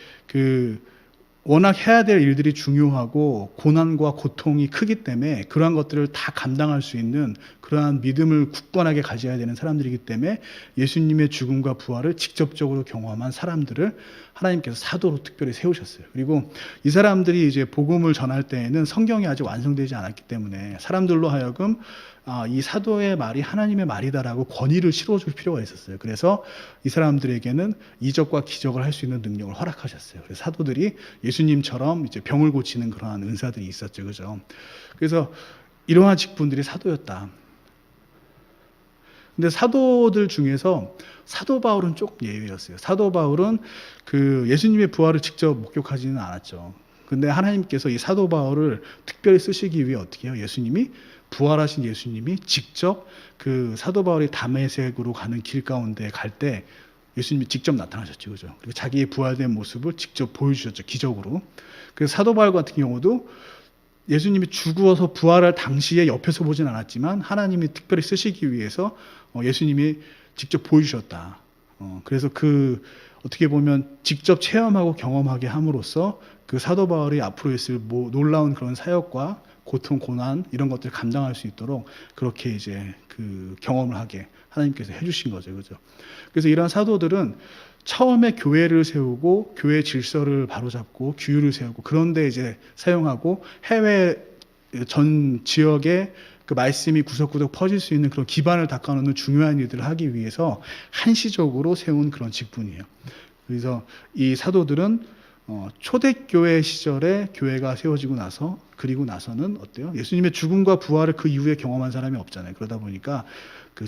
워낙 해야 될 일들이 중요하고 고난과 고통이 크기 때문에 그러한 것들을 다 감당할 수 있는 그러한 믿음을 굳건하게 가져야 되는 사람들이기 때문에 예수님의 죽음과 부활을 직접적으로 경험한 사람들을 하나님께서 사도로 특별히 세우셨어요. 그리고 이 사람들이 이제 복음을 전할 때에는 성경이 아직 완성되지 않았기 때문에 사람들로 하여금 이 사도의 말이 하나님의 말이다라고 권위를 실어줄 필요가 있었어요. 그래서 이 사람들에게는 이적과 기적을 할 수 있는 능력을 허락하셨어요. 그래서 사도들이 예수님처럼 이제 병을 고치는 그러한 은사들이 있었죠, 그죠? 그래서 이러한 직분들이 사도였다. 근데 사도들 중에서 사도 바울은 조금 예외였어요. 사도 바울은 예수님의 부활을 직접 목격하지는 않았죠. 근데 하나님께서 이 사도 바울을 특별히 쓰시기 위해 어떻게 해요? 부활하신 예수님이 직접 사도 바울이 다메섹으로 가는 길 가운데 갈 때 예수님이 직접 나타나셨죠, 그죠? 그리고 자기의 부활된 모습을 직접 보여주셨죠, 기적으로. 그래서 사도 바울 같은 경우도 예수님이 죽어서 부활할 당시에 옆에서 보진 않았지만 하나님이 특별히 쓰시기 위해서 예수님이 직접 보여주셨다. 그래서 어떻게 보면 직접 체험하고 경험하게 함으로써 사도 바울이 앞으로 있을 놀라운 그런 사역과 고통, 고난 이런 것들을 감당할 수 있도록 그렇게 이제 경험을 하게 하나님께서 해주신 거죠, 그죠? 그래서 이러한 사도들은 처음에 교회를 세우고 교회 질서를 바로잡고 규율을 세우고 그런데 이제 사용하고 해외 전 지역에 말씀이 구석구석 퍼질 수 있는 그런 기반을 닦아놓는 중요한 일들을 하기 위해서 한시적으로 세운 그런 직분이에요. 그래서 이 사도들은 초대교회 시절에 교회가 세워지고 나서 그리고 나서는 어때요? 예수님의 죽음과 부활을 그 이후에 경험한 사람이 없잖아요. 그러다 보니까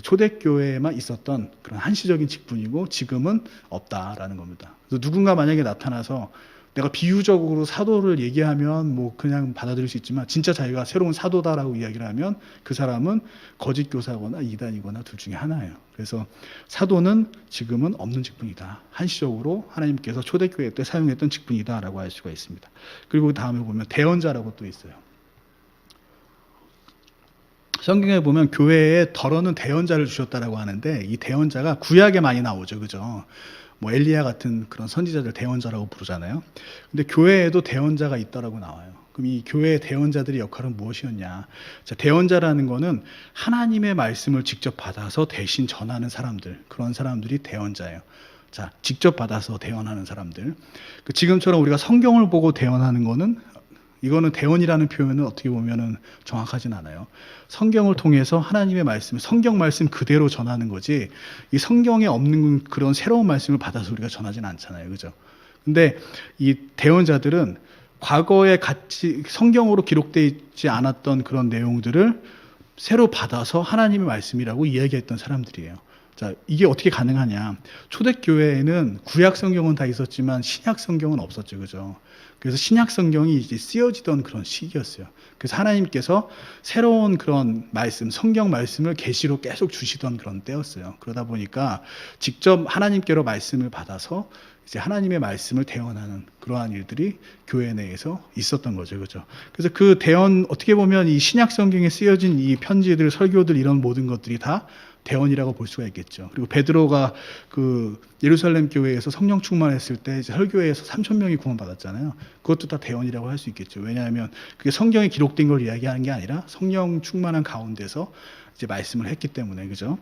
초대교회에만 있었던 그런 한시적인 직분이고 지금은 없다라는 겁니다. 그래서 누군가 만약에 나타나서 내가 비유적으로 사도를 얘기하면 그냥 받아들일 수 있지만 진짜 자기가 새로운 사도다라고 이야기를 하면 그 사람은 거짓 교사거나 이단이거나 둘 중에 하나예요. 그래서 사도는 지금은 없는 직분이다. 한시적으로 하나님께서 초대교회 때 사용했던 직분이다라고 할 수가 있습니다. 그리고 다음에 보면 대언자라고 또 있어요. 성경에 보면 교회에 덜어는 대언자를 주셨다라고 하는데 이 대언자가 구약에 많이 나오죠, 그죠? 엘리야 같은 그런 선지자들 대언자라고 부르잖아요. 근데 교회에도 대언자가 있다라고 나와요. 그럼 이 교회의 대언자들의 역할은 무엇이었냐? 자, 대언자라는 거는 하나님의 말씀을 직접 받아서 대신 전하는 사람들, 그런 사람들이 대언자예요. 자, 직접 받아서 대언하는 사람들. 지금처럼 우리가 성경을 보고 대언하는 거는 이거는 대언이라는 표현은 어떻게 보면은 정확하진 않아요. 성경을 통해서 하나님의 말씀, 성경 말씀 그대로 전하는 거지 이 성경에 없는 그런 새로운 말씀을 받아서 우리가 전하진 않잖아요. 그죠? 근데 이 대언자들은 과거에 같이 성경으로 기록되어 있지 않았던 그런 내용들을 새로 받아서 하나님의 말씀이라고 이야기했던 사람들이에요. 자, 이게 어떻게 가능하냐? 초대교회에는 구약 성경은 다 있었지만 신약 성경은 없었죠. 그죠? 그래서 신약 성경이 이제 쓰여지던 그런 시기였어요. 그래서 하나님께서 새로운 그런 말씀, 성경 말씀을 계시로 계속 주시던 그런 때였어요. 그러다 보니까 직접 하나님께로 말씀을 받아서 이제 하나님의 말씀을 대언하는 그러한 일들이 교회 내에서 있었던 거죠. 그죠? 그래서 어떻게 보면 이 신약 성경에 쓰여진 이 편지들, 설교들 이런 모든 것들이 다 대언이라고 볼 수가 있겠죠. 그리고 베드로가 예루살렘 교회에서 성령 충만했을 때 이제 설교회에서 3,000명이 구원받았잖아요. 그것도 다 대언이라고 할 수 있겠죠. 왜냐하면 그게 성경에 기록된 걸 이야기하는 게 아니라 성령 충만한 가운데서 이제 말씀을 했기 때문에, 그죠?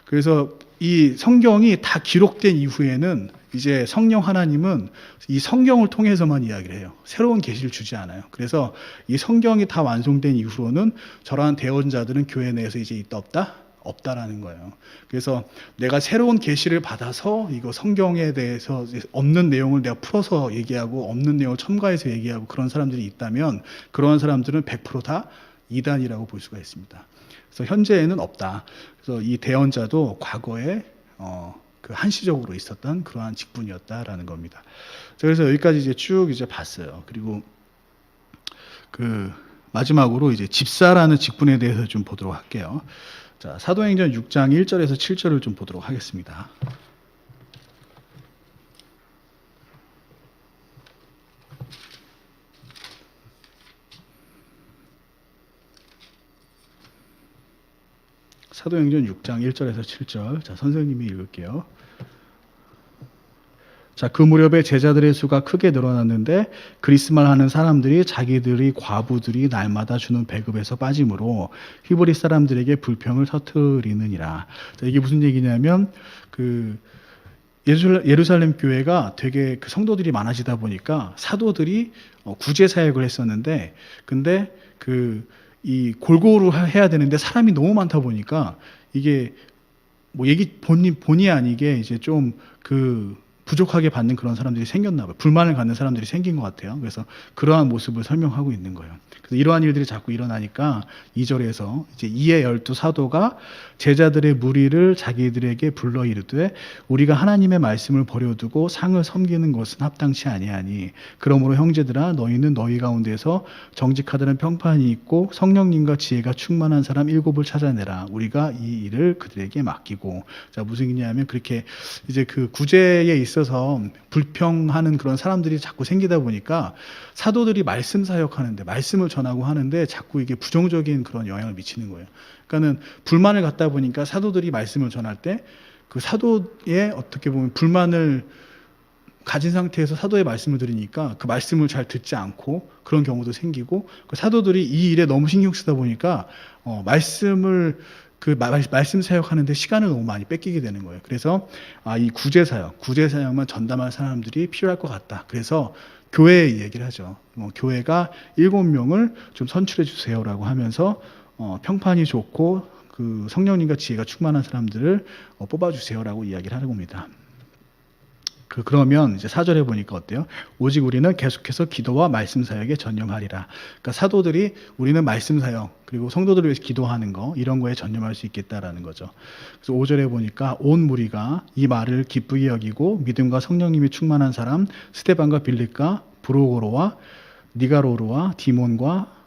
그래서 이 성경이 다 기록된 이후에는 이제 성령 하나님은 이 성경을 통해서만 이야기를 해요. 새로운 계시를 주지 않아요. 그래서 이 성경이 다 완성된 이후로는 저러한 대언자들은 교회 내에서 이제 있다 없다라는 거예요. 그래서 내가 새로운 계시를 받아서 이거 성경에 대해서 없는 내용을 내가 풀어서 얘기하고 없는 내용을 첨가해서 얘기하고 그런 사람들이 있다면 그러한 사람들은 100%다 이단이라고 볼 수가 있습니다. 그래서 현재에는 없다. 그래서 이 대언자도 과거에 그 한시적으로 있었던 그러한 직분이었다라는 겁니다. 자, 그래서 여기까지 이제 쭉 이제 봤어요. 그리고 그 마지막으로 이제 집사라는 직분에 대해서 좀 보도록 할게요. 자, 사도행전 6장 1절에서 7절을 좀 보도록 하겠습니다. 사도행전 6장 1절에서 7절. 자, 선생님이 읽을게요. 자, 그 무렵에 제자들의 수가 크게 늘어났는데 그리스말 하는 사람들이 자기들이 과부들이 날마다 주는 배급에서 빠짐으로 히브리 사람들에게 불평을 터뜨리느니라. 자, 이게 무슨 얘기냐면 그 예루살렘 교회가 되게 그 성도들이 많아지다 보니까 사도들이 구제 사역을 했었는데, 근데 이 골고루 해야 되는데 사람이 너무 많다 보니까 이게 뭐 본의 아니게 이제 좀 부족하게 받는 그런 사람들이 생겼나 봐요. 불만을 갖는 사람들이 생긴 것 같아요. 그래서 그러한 모습을 설명하고 있는 거예요. 그래서 이러한 일들이 자꾸 일어나니까 2절에서 이제 이에 12 사도가 제자들의 무리를 자기들에게 불러 이르되 우리가 하나님의 말씀을 버려두고 상을 섬기는 것은 합당치 아니하니 그러므로 형제들아 너희는 너희 가운데서 정직하다는 평판이 있고 성령님과 지혜가 충만한 사람 7을 찾아내라. 우리가 이 일을 그들에게 맡기고. 자, 무슨 얘기냐면 그렇게 이제 그 구제에 있어서 불평하는 그런 사람들이 자꾸 생기다 보니까 사도들이 말씀 사역하는데 말씀을 전하고 하는데 자꾸 이게 부정적인 그런 영향을 미치는 거예요. 그러니까는 불만을 갖다 보니까 사도들이 말씀을 전할 때 그 사도의 어떻게 보면 불만을 가진 상태에서 사도의 말씀을 들으니까 그 말씀을 잘 듣지 않고 그런 경우도 생기고 그 사도들이 이 일에 너무 신경 쓰다 보니까 말씀을 말씀 사역하는데 시간을 너무 많이 뺏기게 되는 거예요. 그래서 이 구제 사역만 전담할 사람들이 필요할 것 같다. 그래서 교회에 얘기를 하죠. 교회가 7명을 좀 선출해 주세요라고 하면서 평판이 좋고 그 성령님과 지혜가 충만한 사람들을 뽑아주세요라고 이야기를 하는 겁니다. 그러면 이제 4절에 보니까 어때요? 오직 우리는 계속해서 기도와 말씀 사역에 전념하리라. 그러니까 사도들이 우리는 말씀 사역 그리고 성도들을 위해서 기도하는 거 이런 거에 전념할 수 있겠다라는 거죠. 그래서 5절에 보니까 온 무리가 이 말을 기쁘게 여기고 믿음과 성령님이 충만한 사람 스데반과 빌립과 브로고로와 니가로르와 디몬과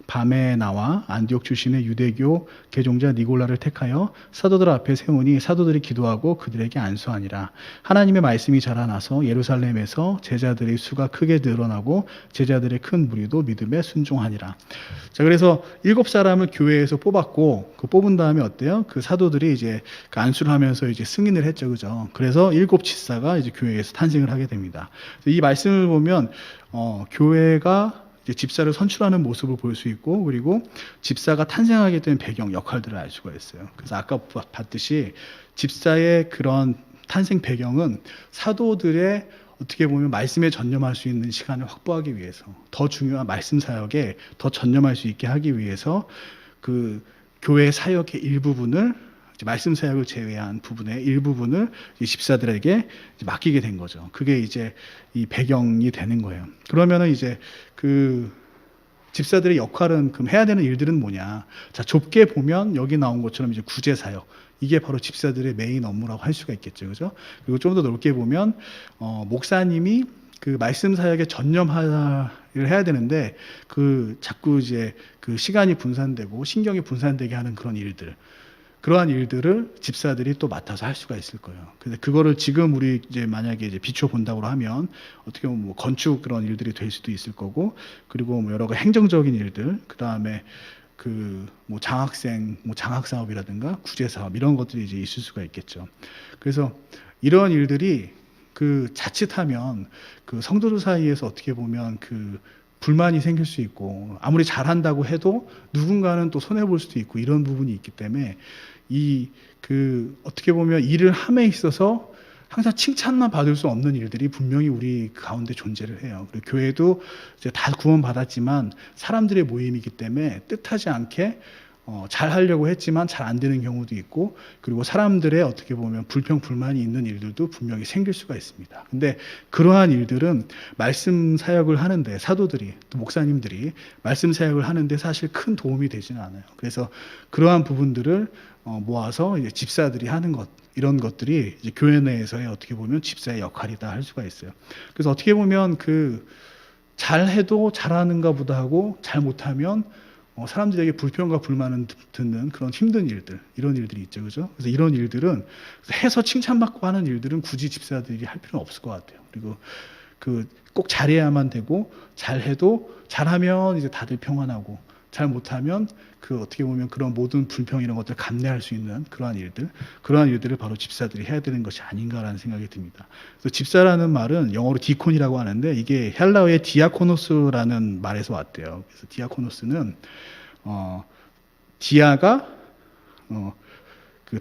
바메나와 안디옥 출신의 유대교 개종자 니골라를 택하여 사도들 앞에 세우니 사도들이 기도하고 그들에게 안수하니라. 하나님의 말씀이 자라나서 예루살렘에서 제자들의 수가 크게 늘어나고 제자들의 큰 무리도 믿음에 순종하니라. 자, 그래서 7사람을 교회에서 뽑았고 그 뽑은 다음에 어때요? 그 사도들이 이제 그 안수를 하면서 이제 승인을 했죠, 그죠? 그래서 7 집사가 이제 교회에서 탄생을 하게 됩니다. 이 말씀을 보면 교회가 이제 집사를 선출하는 모습을 볼 수 있고 그리고 집사가 탄생하게 된 배경 역할들을 알 수가 있어요. 그래서 아까 봤듯이 집사의 그런 탄생 배경은 사도들의 어떻게 보면 말씀에 전념할 수 있는 시간을 확보하기 위해서 더 중요한 말씀 사역에 더 전념할 수 있게 하기 위해서 그 교회 사역의 일부분을 말씀 사역을 제외한 부분의 일부분을 집사들에게 맡기게 된 거죠. 그게 이제 이 배경이 되는 거예요. 그러면은 이제 그 집사들의 역할은 그럼 해야 되는 일들은 뭐냐? 자, 좁게 보면 여기 나온 것처럼 이제 구제 사역 이게 바로 집사들의 메인 업무라고 할 수가 있겠죠, 그죠? 그리고 좀 더 넓게 보면 목사님이 그 말씀 사역에 전념을 해야 되는데 그 자꾸 이제 그 시간이 분산되고 신경이 분산되게 하는 그런 일들. 그러한 일들을 집사들이 또 맡아서 할 수가 있을 거예요. 근데 그거를 지금 우리 이제 만약에 이제 비춰 본다고 하면 어떻게 보면 뭐 건축 그런 일들이 될 수도 있을 거고, 그리고 뭐 여러 가지 행정적인 일들, 그 다음에 그 뭐 장학생, 뭐 장학 사업이라든가 구제 사업 이런 것들이 이제 있을 수가 있겠죠. 그래서 이러한 일들이 그 자칫하면 그 성도들 사이에서 어떻게 보면 그 불만이 생길 수 있고 아무리 잘한다고 해도 누군가는 또 손해 볼 수도 있고 이런 부분이 있기 때문에 어떻게 보면 일을 함에 있어서 항상 칭찬만 받을 수 없는 일들이 분명히 우리 가운데 존재를 해요. 그리고 교회도 이제 다 구원받았지만 사람들의 모임이기 때문에 뜻하지 않게 잘 하려고 했지만 잘 안 되는 경우도 있고, 그리고 사람들의 어떻게 보면 불평, 불만이 있는 일들도 분명히 생길 수가 있습니다. 근데 그러한 일들은 말씀 사역을 하는데, 사도들이, 또 목사님들이 말씀 사역을 하는데 사실 큰 도움이 되지는 않아요. 그래서 그러한 부분들을 모아서 이제 집사들이 하는 것, 이런 것들이 이제 교회 내에서의 어떻게 보면 집사의 역할이다 할 수가 있어요. 그래서 어떻게 보면 잘해도 잘하는가 보다 하고 잘 못하면 사람들에게 불평과 불만을 듣는 그런 힘든 일들, 이런 일들이 있죠. 그죠? 그래서 이런 일들은 해서 칭찬받고 하는 일들은 굳이 집사들이 할 필요는 없을 것 같아요. 그리고 꼭 잘해야만 되고, 잘해도 잘하면 이제 다들 평안하고, 잘 못하면 어떻게 보면 그런 모든 불평 이런 것들 감내할 수 있는 그러한 일들을 바로 집사들이 해야 되는 것이 아닌가라는 생각이 듭니다. 그래서 집사라는 말은 영어로 디콘이라고 하는데, 이게 헬라어의 디아코노스라는 말에서 왔대요. 그래서 디아코노스는 디아가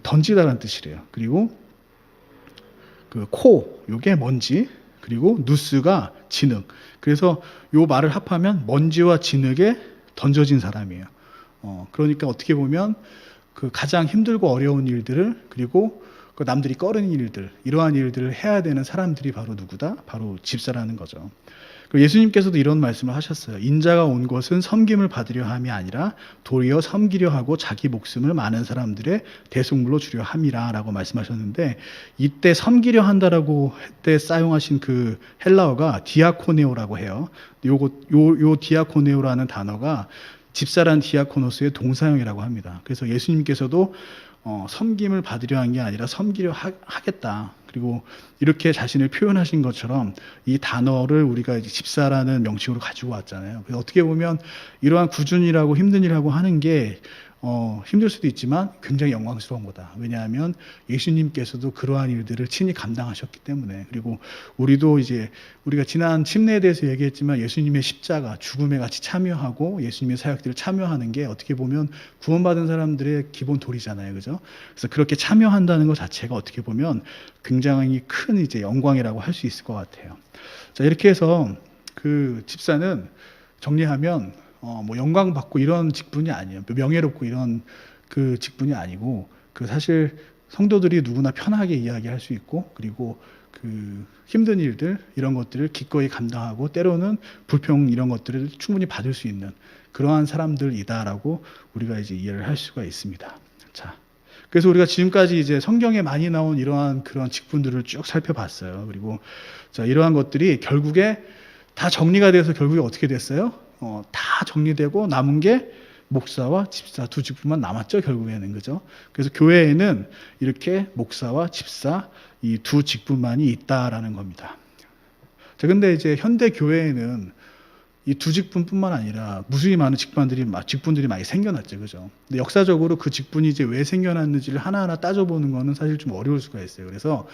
던지다라는 뜻이래요. 그리고 요게 먼지, 그리고 누스가 진흙. 그래서 요 말을 합하면 먼지와 진흙에 던져진 사람이에요. 그러니까 어떻게 보면 가장 힘들고 어려운 일들을, 그리고 남들이 꺼리는 일들, 이러한 일들을 해야 되는 사람들이 바로 누구다? 바로 집사라는 거죠. 그리고 예수님께서도 이런 말씀을 하셨어요. 인자가 온 것은 섬김을 받으려 함이 아니라 도리어 섬기려 하고 자기 목숨을 많은 사람들의 대속물로 주려 함이라 라고 말씀하셨는데, 이때 섬기려 한다라고 때 사용하신 헬라어가 디아코네오라고 해요. 요 디아코네오라는 단어가 집사란 디아코노스의 동사형이라고 합니다. 그래서 예수님께서도 섬김을 받으려 한 게 아니라 섬기려 하겠다. 그리고 이렇게 자신을 표현하신 것처럼 이 단어를 우리가 이제 집사라는 명칭으로 가지고 왔잖아요. 그래서 어떻게 보면 이러한 꾸준히라고 힘든 일하고 하는 게 힘들 수도 있지만 굉장히 영광스러운 거다. 왜냐하면 예수님께서도 그러한 일들을 친히 감당하셨기 때문에. 그리고 우리가 지난 침례에 대해서 얘기했지만 예수님의 십자가, 죽음에 같이 참여하고 예수님의 사역들을 참여하는 게 어떻게 보면 구원받은 사람들의 기본 도리잖아요. 그죠? 그래서 그렇게 참여한다는 것 자체가 어떻게 보면 굉장히 큰 이제 영광이라고 할 수 있을 것 같아요. 자, 이렇게 해서 집사는 정리하면 영광 받고 이런 직분이 아니에요. 명예롭고 이런 직분이 아니고, 사실 성도들이 누구나 편하게 이야기할 수 있고, 그리고 힘든 일들, 이런 것들을 기꺼이 감당하고, 때로는 불평 이런 것들을 충분히 받을 수 있는 그러한 사람들이다라고 우리가 이제 이해를 할 수가 있습니다. 자, 그래서 우리가 지금까지 이제 성경에 많이 나온 이러한 그런 직분들을 쭉 살펴봤어요. 그리고 자, 이러한 것들이 결국에 다 정리가 돼서 결국에 어떻게 됐어요? 다 정리되고 남은 게 목사와 집사 두 직분만 남았죠, 결국에는. 그죠? 그래서 교회에는 이렇게 목사와 집사 이 두 직분만이 있다라는 겁니다. 자, 근데 이제 현대 교회에는 이 두 직분뿐만 아니라 무수히 많은 직분들이 많이 생겨났죠, 그죠? 근데 역사적으로 그 직분이 이제 왜 생겨났는지를 하나하나 따져보는 거는 사실 좀 어려울 수가 있어요. 그래서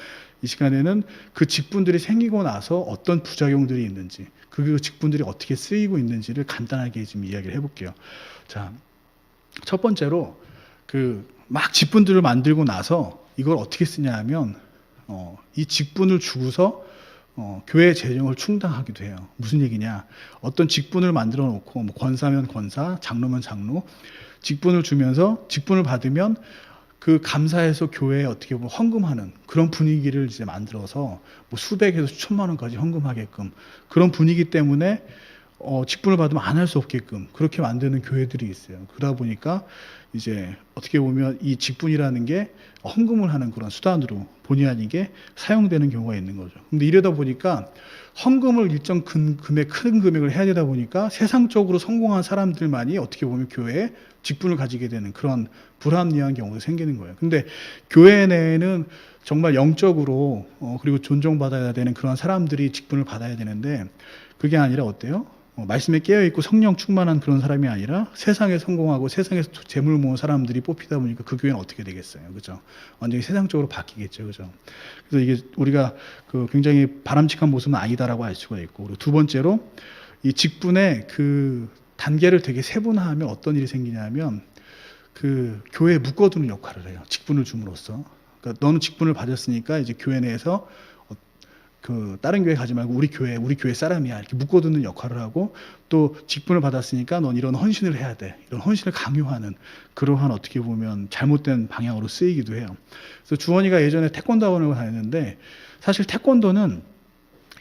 이 시간에는 그 직분들이 생기고 나서 어떤 부작용들이 있는지, 그 직분들이 어떻게 쓰이고 있는지를 간단하게 좀 이야기를 해볼게요. 자, 첫 번째로 막 직분들을 만들고 나서 이걸 어떻게 쓰냐 하면 이 직분을 주고서 교회 재정을 충당하기도 해요. 무슨 얘기냐? 어떤 직분을 만들어 놓고, 권사면 권사, 장로면 장로, 직분을 주면서 직분을 받으면 감사해서 교회에 어떻게 보면 헌금하는 그런 분위기를 이제 만들어서 수백에서 수천만 원까지 헌금하게끔, 그런 분위기 때문에 직분을 받으면 안 할 수 없게끔 그렇게 만드는 교회들이 있어요. 그러다 보니까 이제 어떻게 보면 이 직분이라는 게 헌금을 하는 그런 수단으로 본의 아니게 사용되는 경우가 있는 거죠. 근데 이러다 보니까 헌금을 일정 큰 금액을 해야 되다 보니까 세상적으로 성공한 사람들만이 어떻게 보면 교회에 직분을 가지게 되는 그런 불합리한 경우가 생기는 거예요. 근데 교회 내에는 정말 영적으로 그리고 존중받아야 되는 그런 사람들이 직분을 받아야 되는데, 그게 아니라 어때요? 말씀에 깨어있고 성령 충만한 그런 사람이 아니라 세상에 성공하고 세상에서 재물 모은 사람들이 뽑히다 보니까 그 교회는 어떻게 되겠어요? 그죠? 완전히 세상적으로 바뀌겠죠. 그죠? 그래서 이게 우리가 굉장히 바람직한 모습은 아니다라고 알 수가 있고, 그리고 두 번째로 이 직분의 단계를 되게 세분화하면 어떤 일이 생기냐면 교회에 묶어두는 역할을 해요. 직분을 줌으로써. 그러니까 너는 직분을 받았으니까 이제 교회 내에서 그 다른 교회 가지 말고 우리 교회 사람이야 이렇게 묶어두는 역할을 하고, 또 직분을 받았으니까 넌 이런 헌신을 해야 돼, 이런 헌신을 강요하는 그러한 어떻게 보면 잘못된 방향으로 쓰이기도 해요. 그래서 주원이가 예전에 태권도 학원을 다녔는데, 사실 태권도는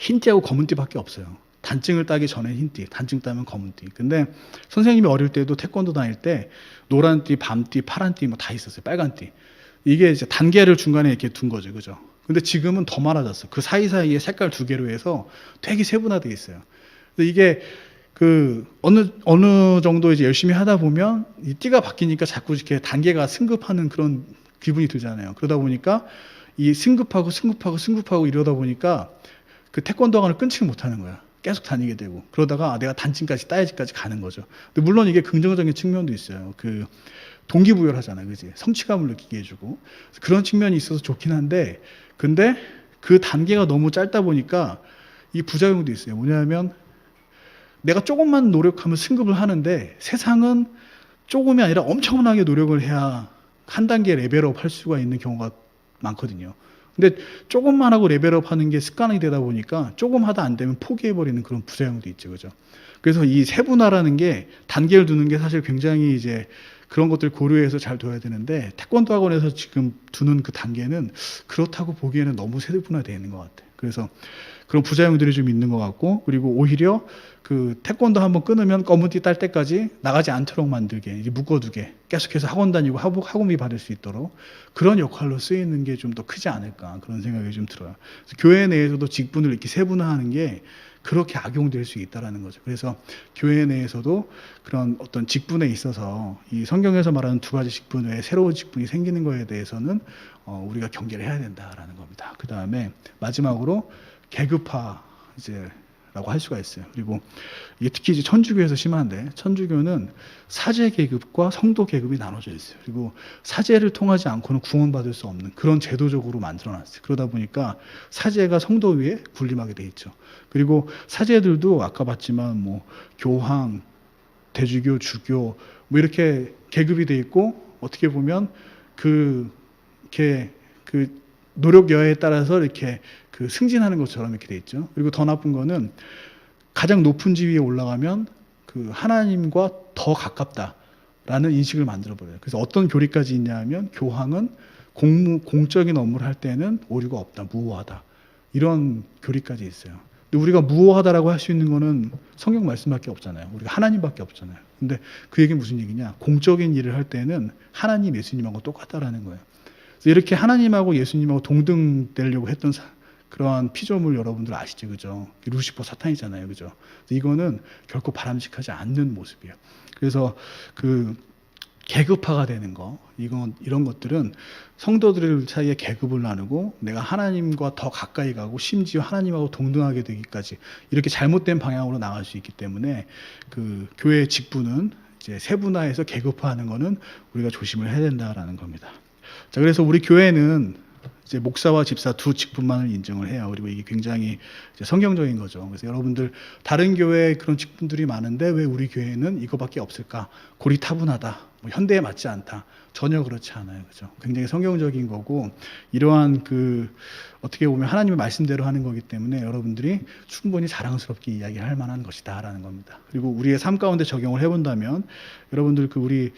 흰띠하고 검은띠밖에 없어요. 단증을 따기 전에 흰띠, 단증 따면 검은띠. 근데 선생님이 어릴 때도 태권도 다닐 때 노란띠, 밤띠, 파란띠 뭐 다 있었어요. 빨간띠. 이게 이제 단계를 중간에 이렇게 둔 거죠, 그죠? 근데 지금은 더 많아졌어. 그 사이사이에 색깔 두 개로 해서 되게 세분화되어 있어요. 근데 이게 그 어느 정도 이제 열심히 하다 보면 이 띠가 바뀌니까 자꾸 이렇게 단계가 승급하는 그런 기분이 들잖아요. 그러다 보니까 이 승급하고 이러다 보니까 그 태권도 학원을 끊지를 못하는 거야. 계속 다니게 되고, 그러다가 내가 단증까지 따야지까지 가는 거죠. 근데 물론 이게 긍정적인 측면도 있어요. 그 동기부여를 하잖아요, 그지? 성취감을 느끼게 해주고 그런 측면이 있어서 좋긴 한데, 근데 그 단계가 너무 짧다 보니까 이 부작용도 있어요. 뭐냐면 내가 조금만 노력하면 승급을 하는데, 세상은 조금이 아니라 엄청나게 노력을 해야 한 단계 레벨업 할 수가 있는 경우가 많거든요. 근데 조금만 하고 레벨업 하는 게 습관이 되다 보니까 조금 하다 안 되면 포기해버리는 그런 부작용도 있죠, 그죠? 그래서 이 세분화라는 게, 단계를 두는 게 사실 굉장히 이제 그런 것들 고려해서 잘 둬야 되는데, 태권도 학원에서 지금 두는 그 단계는 그렇다고 보기에는 너무 세분화되어 있는 것 같아요. 그래서 그런 부작용들이 좀 있는 것 같고, 그리고 오히려 그 태권도 한번 끊으면 검은띠 딸 때까지 나가지 않도록 만들게, 이제 묶어두게, 계속해서 학원 다니고 학원비 받을 수 있도록 그런 역할로 쓰이는 게 좀 더 크지 않을까, 그런 생각이 좀 들어요. 그래서 교회 내에서도 직분을 이렇게 세분화하는 게 그렇게 악용될 수 있다라는 거죠. 그래서 교회 내에서도 그런 어떤 직분에 있어서 이 성경에서 말하는 두 가지 직분 외에 새로운 직분이 생기는 거에 대해서는 우리가 경계를 해야 된다라는 겁니다. 그 다음에 마지막으로 계급화 라고 할 수가 있어요. 그리고 이게 특히 이제 천주교에서 심한데, 천주교는 사제 계급과 성도 계급이 나눠져 있어요. 그리고 사제를 통하지 않고는 구원받을 수 없는 그런 제도적으로 만들어놨어요. 그러다 보니까 사제가 성도 위에 군림하게 돼 있죠. 그리고 사제들도 아까 봤지만 뭐 교황, 대주교, 주교 뭐 이렇게 계급이 돼 있고, 어떻게 보면 이렇게 그 노력 여하에 따라서 이렇게 그 승진하는 것처럼 이렇게 돼 있죠. 그리고 더 나쁜 거는 가장 높은 지위에 올라가면 그 하나님과 더 가깝다라는 인식을 만들어 버려요. 그래서 어떤 교리까지 있냐 하면, 교황은 공적인 업무를 할 때는 오류가 없다, 무오하다, 이런 교리까지 있어요. 근데 우리가 무오하다라고 할 수 있는 거는 성경 말씀밖에 없잖아요. 우리가 하나님밖에 없잖아요. 근데 그 얘기는 무슨 얘기냐? 공적인 일을 할 때는 하나님, 예수님하고 똑같다라는 거예요. 그래서 이렇게 하나님하고 예수님하고 동등되려고 했던 그러한 피조물 여러분들 아시죠, 그죠? 루시퍼 사탄이잖아요, 그죠? 이거는 결코 바람직하지 않는 모습이에요. 그래서 그 계급화가 되는 거, 이런 것들은 성도들 사이에 계급을 나누고 내가 하나님과 더 가까이 가고 심지어 하나님하고 동등하게 되기까지 이렇게 잘못된 방향으로 나갈 수 있기 때문에, 그 교회의 직분은 이제 세분화해서 계급화하는 거는 우리가 조심을 해야 된다라는 겁니다. 자, 그래서 우리 교회는 이제 목사와 집사 두 직분만을 인정을 해요. 그리고 이게 굉장히 이제 성경적인 거죠. 그래서 여러분들 다른 교회에 그런 직분들이 많은데 왜 우리 교회는 이거밖에 없을까? 고리타분하다, 뭐 현대에 맞지 않다. 전혀 그렇지 않아요, 그죠? 굉장히 성경적인 거고, 이러한 그 어떻게 보면 하나님의 말씀대로 하는 거기 때문에 여러분들이 충분히 자랑스럽게 이야기할 만한 것이다라는 겁니다. 그리고 우리의 삶 가운데 적용을 해본다면, 여러분들 우리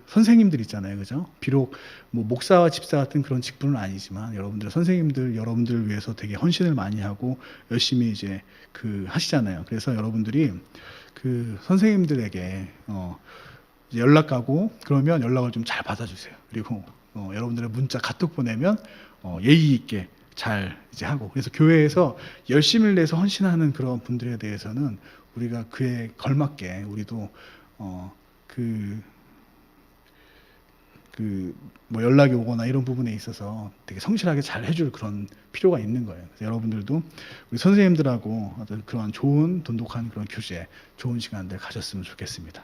선생님들 있잖아요, 그죠? 비록 뭐 목사와 집사 같은 그런 직분은 아니지만 여러분들 선생님들, 여러분들을 위해서 되게 헌신을 많이 하고 열심히 이제 하시잖아요. 그래서 여러분들이 그 선생님들에게 연락 가고 그러면 연락을 좀 잘 받아주세요. 그리고 여러분들의 문자, 카톡 보내면 예의 있게 잘 이제 하고, 그래서 교회에서 열심을 내서 헌신하는 그런 분들에 대해서는 우리가 그에 걸맞게 우리도 뭐 연락이 오거나 이런 부분에 있어서 되게 성실하게 잘 해줄 그런 필요가 있는 거예요. 그래서 여러분들도 우리 선생님들하고 어떤 그런 좋은 돈독한 그런 교제, 좋은 시간들 가졌으면 좋겠습니다.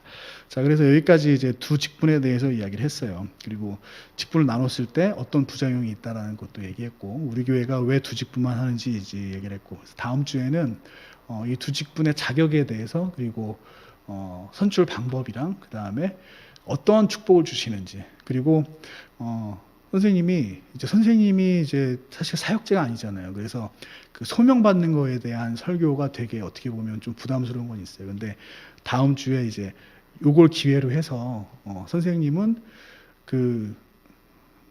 자, 그래서 여기까지 이제 두 직분에 대해서 이야기를 했어요. 그리고 직분을 나눴을 때 어떤 부작용이 있다라는 것도 얘기했고, 우리 교회가 왜 두 직분만 하는지 이제 얘기를 했고, 그래서 다음 주에는 이 두 직분의 자격에 대해서, 그리고 선출 방법이랑 그 다음에 어떠한 축복을 주시는지, 그리고 선생님이 이제 사실 사역자가 아니잖아요. 그래서 그 소명받는 거에 대한 설교가 되게 어떻게 보면 좀 부담스러운 건 있어요. 근데 다음 주에 이제 요걸 기회로 해서 선생님은 그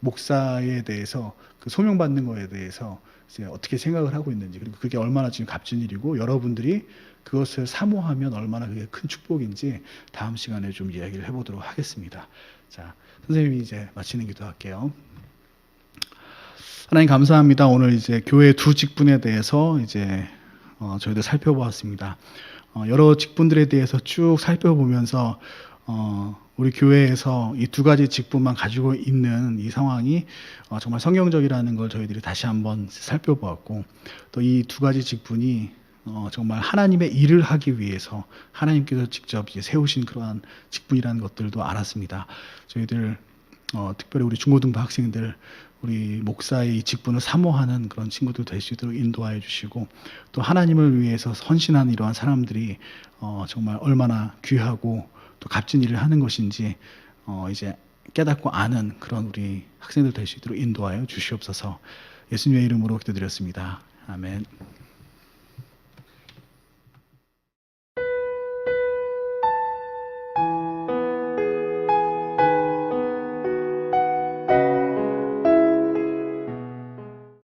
목사에 대해서 그 소명받는 거에 대해서 이제 어떻게 생각을 하고 있는지, 그리고 그게 얼마나 지금 값진 일이고 여러분들이 그것을 사모하면 얼마나 그게 큰 축복인지 다음 시간에 좀 이야기를 해보도록 하겠습니다. 자, 선생님이 이제 마치는 기도할게요. 하나님 감사합니다. 오늘 이제 교회 두 직분에 대해서 이제 저희들 살펴보았습니다. 여러 직분들에 대해서 쭉 살펴보면서 우리 교회에서 이 두 가지 직분만 가지고 있는 이 상황이 정말 성경적이라는 걸 저희들이 다시 한번 살펴보았고, 또 이 두 가지 직분이 정말 하나님의 일을 하기 위해서 하나님께서 직접 이제 세우신 그러한 직분이라는 것들도 알았습니다. 저희들 특별히 우리 중고등부 학생들, 우리 목사의 이 직분을 사모하는 그런 친구들 될 수 있도록 인도하여 주시고, 또 하나님을 위해서 헌신한 이러한 사람들이 정말 얼마나 귀하고 또 값진 일을 하는 것인지 이제 깨닫고 아는 그런 우리 학생들 될 수 있도록 인도하여 주시옵소서. 예수님의 이름으로 기도드렸습니다. 아멘.